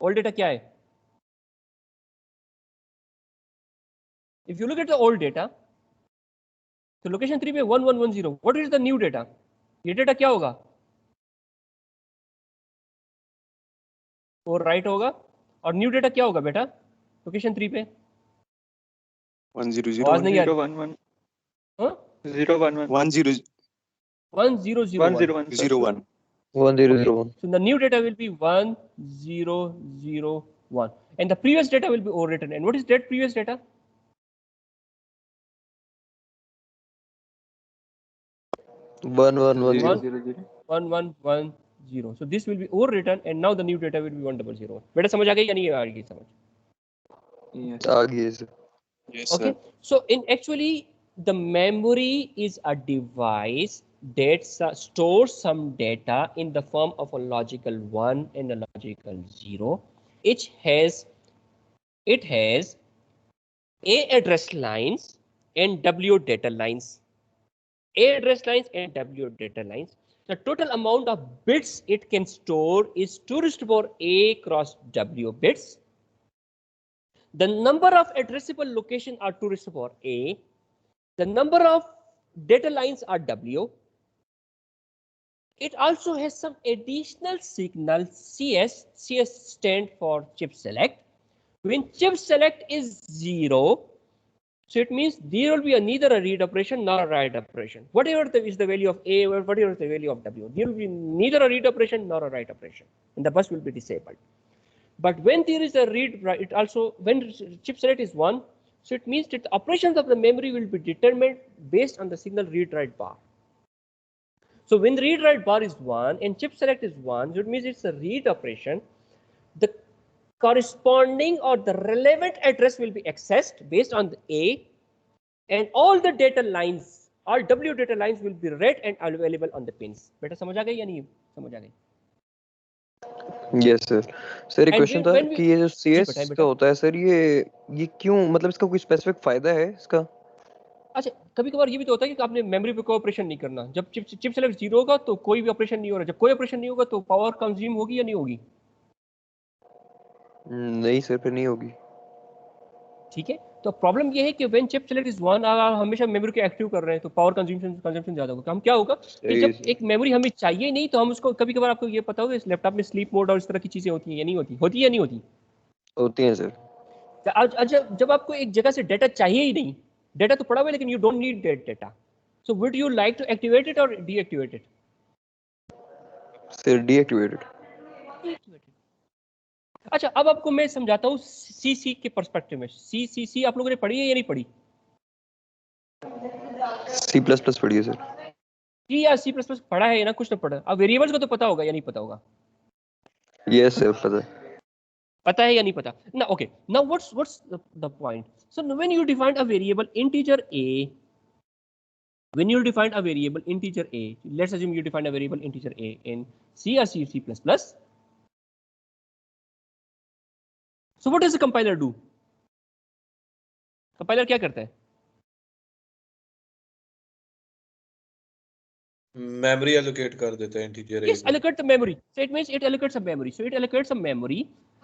Old data क्या है? If you look at the old data, so location 3 पे 1110. What is the new data? ये data क्या होगा? 4 right होगा और new data क्या होगा बेटा? Location 3 पे 100 आवाज नहीं आ रही. 011. हाँ? 011. 10 1001. 101. 1001. So the new data will be 1001 and the previous data will be overwritten. And what is that previous data? One 1110. So this will be overwritten and now the new data will be 1001. बेटा समझ आ गई या नहीं आ रही समझ? आ गई sir. Yes Okay. sir. So in actually the memory is a device that stores some data in the form of a logical 1 and a logical 0. It has A address lines and W data lines. A address lines and W data lines. The total amount of bits it can store is 2 raised to the power A cross W bits. The number of addressable locations are 2 raised to the power A. The number of data lines are W. It also has some additional signal CS. CS stand for chip select. When chip select is 0, so it means there will be neither a read operation nor a write operation. Whatever is the value of A or whatever is the value of W, there will be neither a read operation nor a write operation, and the bus will be disabled. But when there is a read, it also, when chip select is 1, so it means that the operations of the memory will be determined based on the signal read write bar. So when the read write bar is 1 and chip select is 1, so it means it's a read operation. The corresponding or the relevant address will be accessed based on the A, and all the data lines, all W data lines will be read and available on the pins. बेटा समझ आ गई या नहीं समझ आ गई? Yes sir. Sir एक And question था when we कि ये जो जी CS बताएं का बेटा। होता है सर, ये क्यों, मतलब इसका कोई स्पेसिफिक फायदा है इसका? अच्छा, कभी कभार ये भी तो होता है कि आपने मेमोरी पे कोई ऑपरेशन नहीं करना। जब चिप सेलेक्ट 0 होगा तो कोई भी ऑपरेशन नहीं हो रहा। जब कोई ऑपरेशन नहीं होगा तो पावर कंज्यूम होगी या नहीं होगी? नहीं सर, फिर नहीं होगी। ठीक है, तो प्रॉब्लम ये है कि व्हेन चिप सेलेक्ट इज 1, आप हमेशा मेमोरी को एक्टिव कर रहे हैं तो पावर कंजम्पशन ज्यादा होगा। हम क्या होगा कि जब एक मेमोरी हमें चाहिए नहीं तो हम उसको, कभी कभार आपको ये पता होगा इस लैपटॉप में स्लीप मोड और इस तरह की चीजें होती हैं या नहीं होती? होती है या नहीं होती? होती हैं सर। जब आपको एक जगह से डेटा चाहिए ही नहीं, डेटा तो पड़ा हुआ है लेकिन you don't need that data, so would you like to activate it और डीएक्टिवेट इट? Sir deactivated. अच्छा, अब आपको मैं समझाता हूँ सीसी के पर्सपेक्टिव में। सी आप लोगों ने पढ़ी है या नहीं पढ़ी? C++ पढ़ी है सर। सी या C++ पढ़ा है ना, कुछ तो पढ़ा। अब वेरिएबल्स को तो पता होगा या नहीं पता होगा? यस सर, पता है। पता है या नहीं पता ना? Okay, now what's the point. So when you define a variable integer a, when you define a variable integer a, let's assume you define a variable integer a in C or C++. So what does the compiler do? Compiler क्या करता है? Memory allocate कर देता है integer Yes, allocate the memory. So it means it allocates a memory. So it allocates a memory.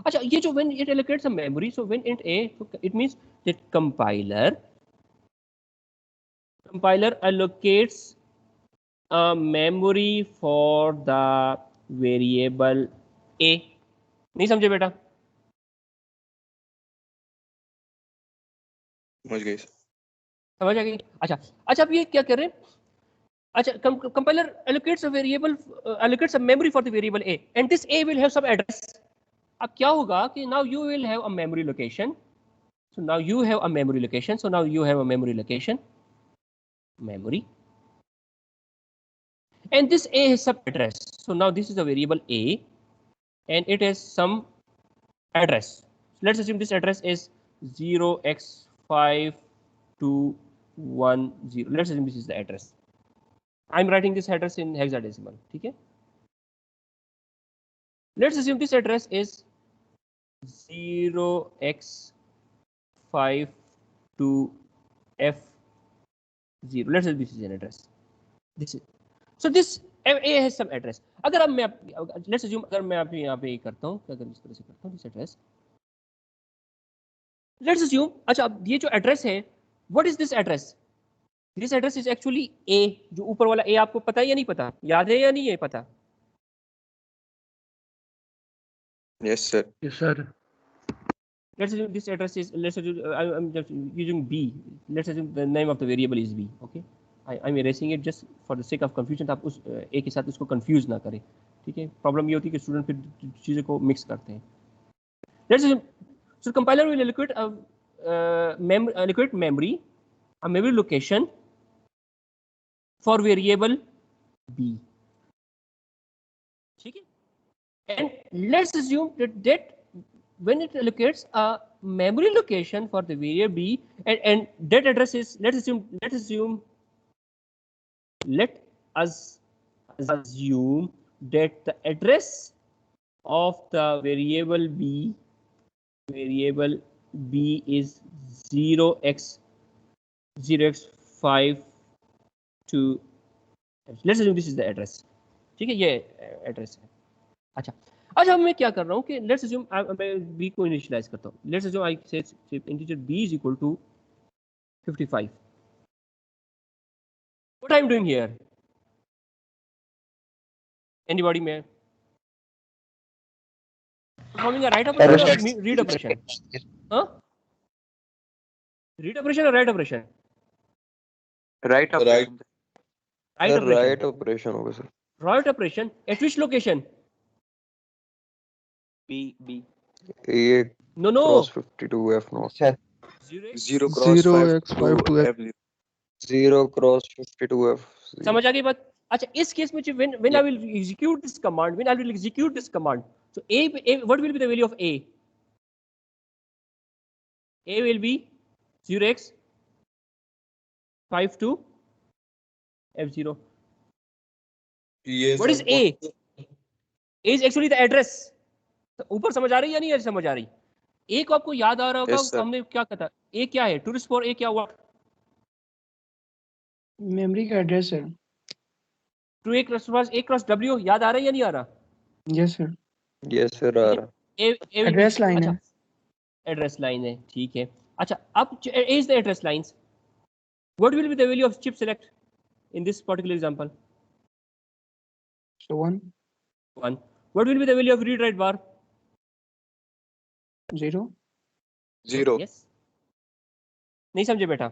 अच्छा, ये जो when it allocates a memory, so when int a, so it means that compiler allocates a memory for the variable a. नहीं समझे बेटा? समझ गई। समझ आ गई? अच्छा अब ये क्या कर रहे हैं? अच्छा, compiler allocates a variable, allocates a memory for the variable a, and this a will have some address. अब क्या होगा कि now you will have a memory location. So now you have a memory location. So now you have a memory location, memory, and this a has some address. So now this is a variable a, and it has some address. So let's assume this address is 0x5210. Let's assume this is the address. I'm writing this address in hexadecimal. ठीक है? Let's assume this address is 0x52f0. Let's assume this is an address. This is, so this a has some address. अगर अब मैं let's assume अगर मैं अभी यहाँ पे करता हूँ, अगर इस तरह से करता हूँ this address. Let's assume, अच्छा अब ये जो address है, what is this address? This address is actually A, जो ऊपर वाला A आपको पता है या नहीं पता? याद है या नहीं है पता? Yes sir. Yes sir. Let's assume this address is, let's assume I'm just using B. Let's assume the name of the variable is B. Okay, I'm erasing it just for the sake of confusion. आप उस A के साथ उसको confuse ना करें, ठीक है? Problem ये होती है कि स्टूडेंट फिर चीज़ों को मिक्स करते हैं. Let's assume, so compiler will allocate memory, a memory location for variable b. ठीक है? And let's assume that when it allocates a memory location for the variable b, and that address is, let us assume that the address of the variable b is 0x5 to, let's assume this is the address. ठीक है, ये address है. अच्छा, अब मैं क्या कर रहा हूँ कि लेट्स अज्यूम मैं b को इनिशियलाइज करता हूँ. लेट्स अज्यूम आई से integer b is equal to 55. What I'm doing here? Anybody may? Performing a write operation or read operation? Huh? Read operation or write operation? Right operation. Write Sir, operation. right operation होगा sir. Write operation at which location? B. ये No. cross 52F not. 0 cross 0x52F. 0 cross 52F. समझ आ गई बात? अच्छा, इस case में when I will execute this command, so a what will be the value of a? A will be 0x 52 F0. What is a? A is actually the address. तो ऊपर समझ आ रही है या नहीं समझ आ रही? a को आपको याद आ रहा होगा, हमने क्या कहा था? a क्या है? 2 to the power a क्या हुआ? मेमोरी का एड्रेस है. टू a cross w याद आ रहा है या नहीं आ रहा? Yes sir. Yes sir आ रहा. एड्रेस लाइन है. एड्रेस लाइन है, ठीक है. अच्छा, अब a is the address lines. What will be the value of chip select in this particular example? So 1. What will be the value of read write bar? 0. Yes. नहीं समझे बेटा?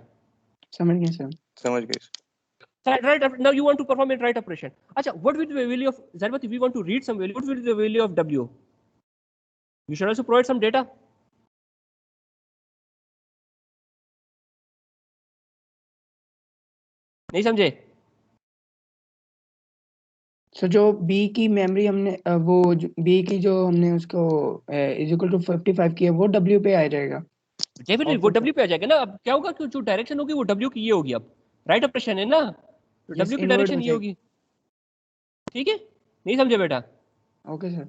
समझ गए सर. समझ गए. Right, now you want to perform a write operation. Acha, what will be the value of Zarbat if we want to read some value? What will be the value of W? You should also provide some data. नहीं समझे? सो जो B की memory हमने वो B की जो हमने उसको इज इक्वल टू 55 किया वो W पे आ जाएगा. डेफिनेटली वो W पे आ जाएगा ना. अब क्या होगा कि जो डायरेक्शन होगी वो W की ये होगी. अब राइट ऑपरेशन है ना, तो W की डायरेक्शन ये होगी. ठीक है, नहीं समझे बेटा? Okay sir.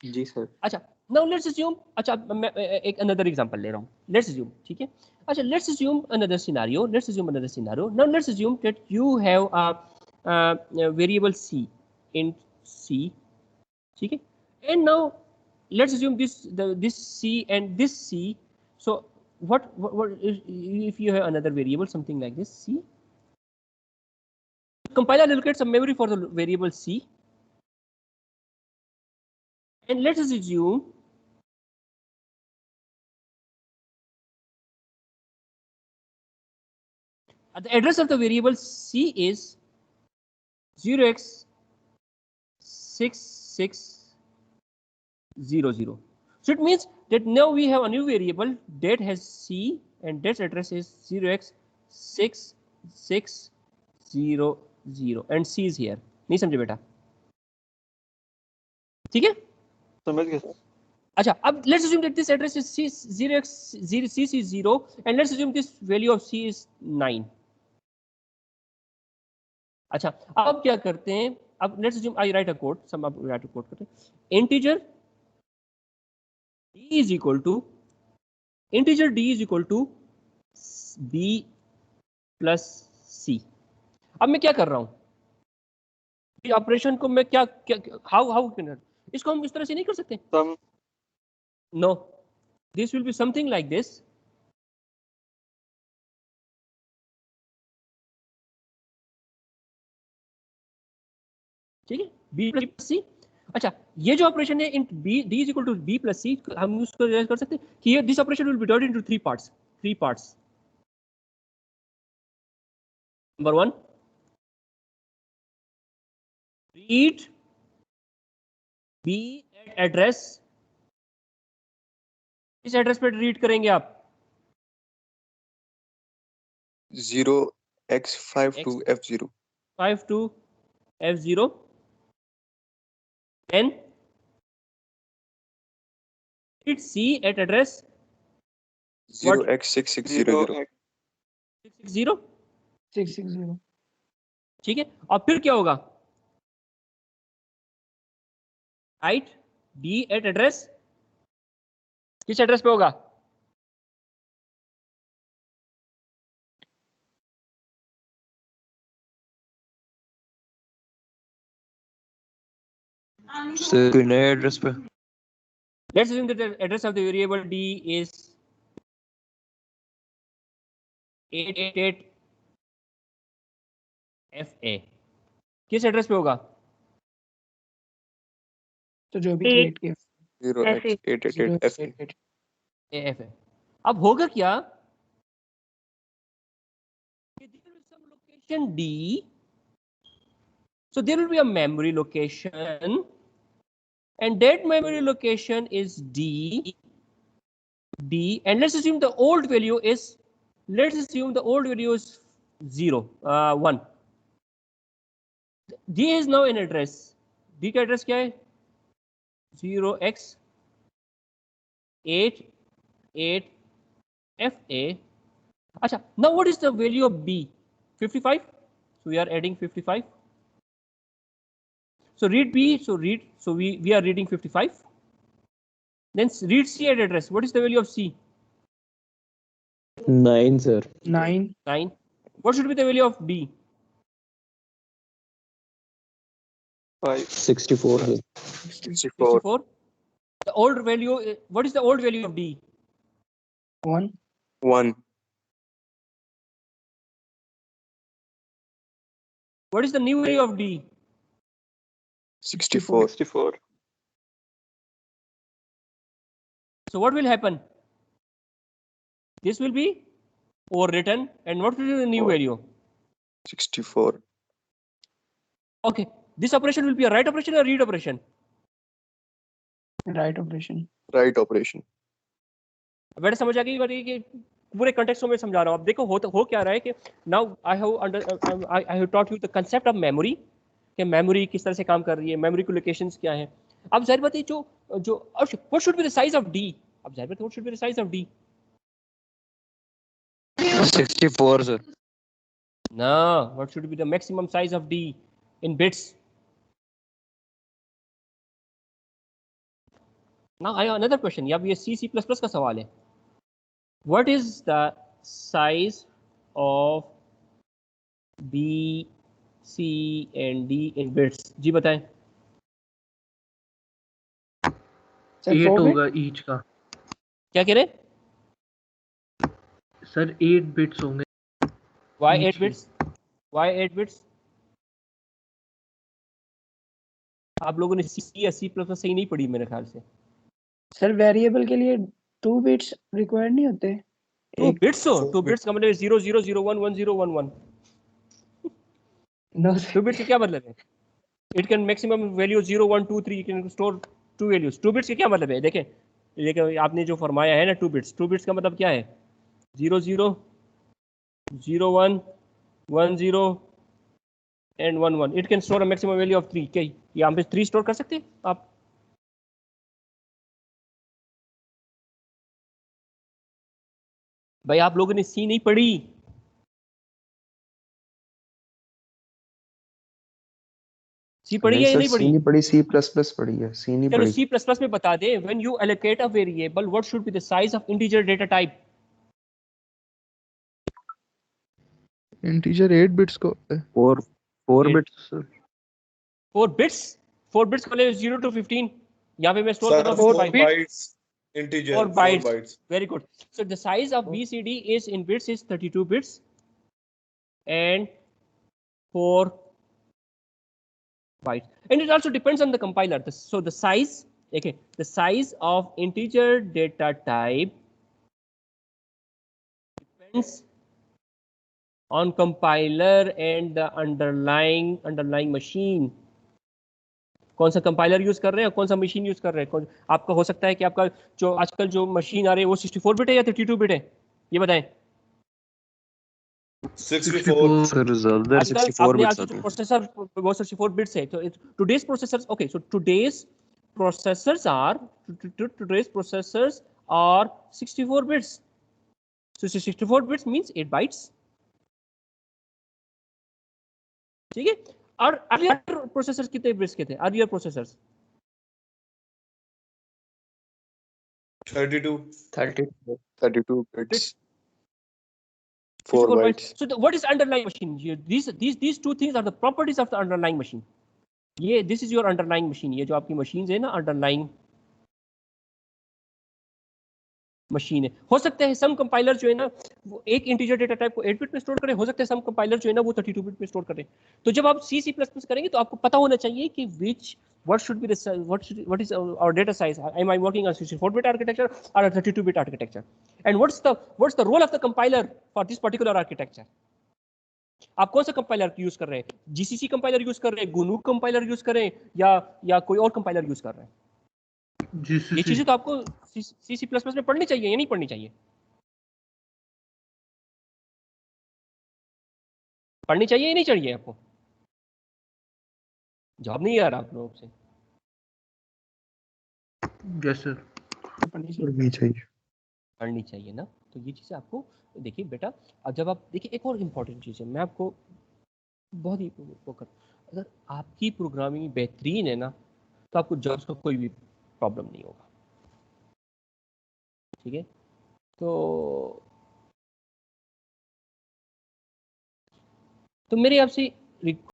जी सर. अच्छा, नाउ लेट्स अज्यूम, अच्छा मैं एक अनदर एग्जांपल ले रहा हूँ. लेट्स अज्यूम, ठीक है. अच्छा, let's assume another scenario. Now let's assume that you have a variable c int c, ठीक है. And now let's assume this c and this c. So what if you have another variable something like this c? Compiler allocates some memory for the variable c, and let's assume the address of the variable c is 0x6600. So it means that now we have a new variable that has c and that address is 0x6600 and c is here. नहीं समझे बेटा? ठीक है, समझ गए. अच्छा, अब let's assume that this address is 0x0 and let's assume this value of c is 9. अच्छा, अब क्या करते हैं? अब let's assume I write a code. Some अब write a code करते हैं. Integer d is equal to b plus c. अब मैं क्या कर रहा हूँ? ऑपरेशन को मैं क्या हाउ इसको हम इस तरह से नहीं कर सकते. No, this will be something like this. ठीक है, b प्लस c. अच्छा, ये जो ऑपरेशन है in b d is equal to b plus c, हम उसको रियलाइज कर सकते हैं कि this operation will be divided into three parts. Number 1, read b at address. इस एड्रेस पे रीड करेंगे आप 0x52F0. 52F0 and read c at address 0x6600. 660. ठीक है, और फिर क्या होगा? राइट d at address, किस एड्रेस पे होगा? सर कोई नए एड्रेस पे Let's assume that the address of the variable d is 888 FA. किस एड्रेस पे होगा? तो जो भी क्रिएट किया 0x888 AFA. अब होगा क्या? Location D. So there will be a memory location, and that memory location is D. And let's assume the old value is 0, 1. D is now an address. D का address क्या है? 0x88 FA. अच्छा, now what is the value of B? 55. So we are adding 55. So read B. So we are reading 55. Then read C at address. What is the value of C? 9 sir 9. What should be the value of D? 64 sir 64. The old value. What is the old value of D? 1. What is the new value of D? 64 So what will happen? This will be overwritten, and what will be the new value? 64 Okay, this operation will be a write operation or read operation? Right operation. बेटा समझ आ गई बात, कि पूरे context में समझा रहा हूँ. अब देखो हो क्या रहा है कि now I have taught you the concept of memory, कि मेमोरी किस तरह से काम कर रही है, मेमोरी की लोकेशंस क्या है. अब जाहिर बात है जो what should be the size of D. अब जाहिर बात है what should be the size of D. 64 sir No, what should be the maximum size of D in bits? Now I have another question. अब ये C++ का सवाल है. What is the size of B, C and D in bits? जी बताएं. 8 होगा each का. क्या कह रहे? सर 8 बिट्स होंगे. Why 8 bits? Why 8 bits? आप लोगों ने C या C++ सही नहीं पढ़ी मेरे ख्याल से. सर वेरिएबल के लिए 2 बिट्स रिक्वायर्ड नहीं होते. 2 bits हो. 2 bits का मतलब 0 0 0 1 1 0 1 1. No. 2 bits का क्या मतलब है? It can maximum value 0 1 2 3. It can store 2 values. 2 bits का क्या मतलब है? देखें आपने जो फरमाया है ना 2 bits. 2 bits का मतलब क्या है? 0 0 0 1 1 0 and 1 1. It can store a maximum value of 3. क्या यहाँ पे 3 स्टोर कर सकते हैं आप? भाई आप लोगों ने सी नहीं पढ़ी. सी पढ़ी है या नहीं पढ़ी? सी नहीं पढ़ी, C++ पढ़ी है. सी नहीं चलो पढ़ी. C++ में बता दे. When you allocate a variable, what should be the size of integer data type? Integer 8 bits का होता है. 4 bits sir 4 bits. 4 bits का 0 to 15. यहाँ पे मैं स्टोर कर रहा हूँ 4 bytes integer 4 bytes. Very good. So the size of BCD is in bits is 32 bits and 4 bytes. And it also depends on the compiler. So the size, okay, the size of integer data type depends on compiler and the underlying machine. कौन सा compiler use कर रहे हैं, कौन सा machine use कर रहे हैं. आपका हो सकता है कि आपका जो आजकल जो मशीन आ रही है वो 64 बिट है या 32 बिट है, ये बताएं. 64 सर ज्यादा 64 बिट्स आती है. प्रोसेसर वो 64 बिट्स है. तो today's processors, okay, so today's processors are 64 bits. So 64 bits means 8 bytes. ठीक है. और अर्लियर प्रोसेसर्स कितने बिट्स के थे? Earlier processors 32 bits 4 bytes. So what is underlying machine? These two things are the properties of the underlying machine. ये this is your underlying machine, ये जो आपकी मशीन है ना अंडरलाइंग मशीन है। हो सकता है सम कंपाइलर जो है ना वो एक इंटीजर डेटा टाइप को 8 बिट में स्टोर करे, हो सकता है सम कंपाइलर जो है ना वो 32 बिट में स्टोर करे। तो जब आप C++ करेंगे तो आपको पता होना चाहिए कि which what should be the what is our data size, am I working on 64-bit architecture or a 32-bit architecture, and what's the role of the compiler for this particular architecture। आप कौन सा compiler use कर रहे हैं, GCC compiler use कर रहे हैं, GNU compiler use कर रहे हैं या कोई और कंपाइलर यूज कर रहे हैं। ये चीजें तो आपको C++ में पढ़नी चाहिए या नहीं पढ़नी चाहिए? पढ़नी चाहिए या नहीं चाहिए आपको? जवाब नहीं आ रहा आप लोगों से। Yes sir. पढ़नी चाहिए। पढ़नी चाहिए ना। तो ये चीज़ें आपको देखिए बेटा, अब जब आप देखिए एक और इम्पोर्टेंट चीज़ है, मैं आपको बहुत ही वो कर, अगर आपकी प्रोग्रामिंग बेहतरीन है ना तो आपको जॉब्स का कोई भी प्रॉब्लम नहीं होगा। ठीक है, तो मेरी आपसे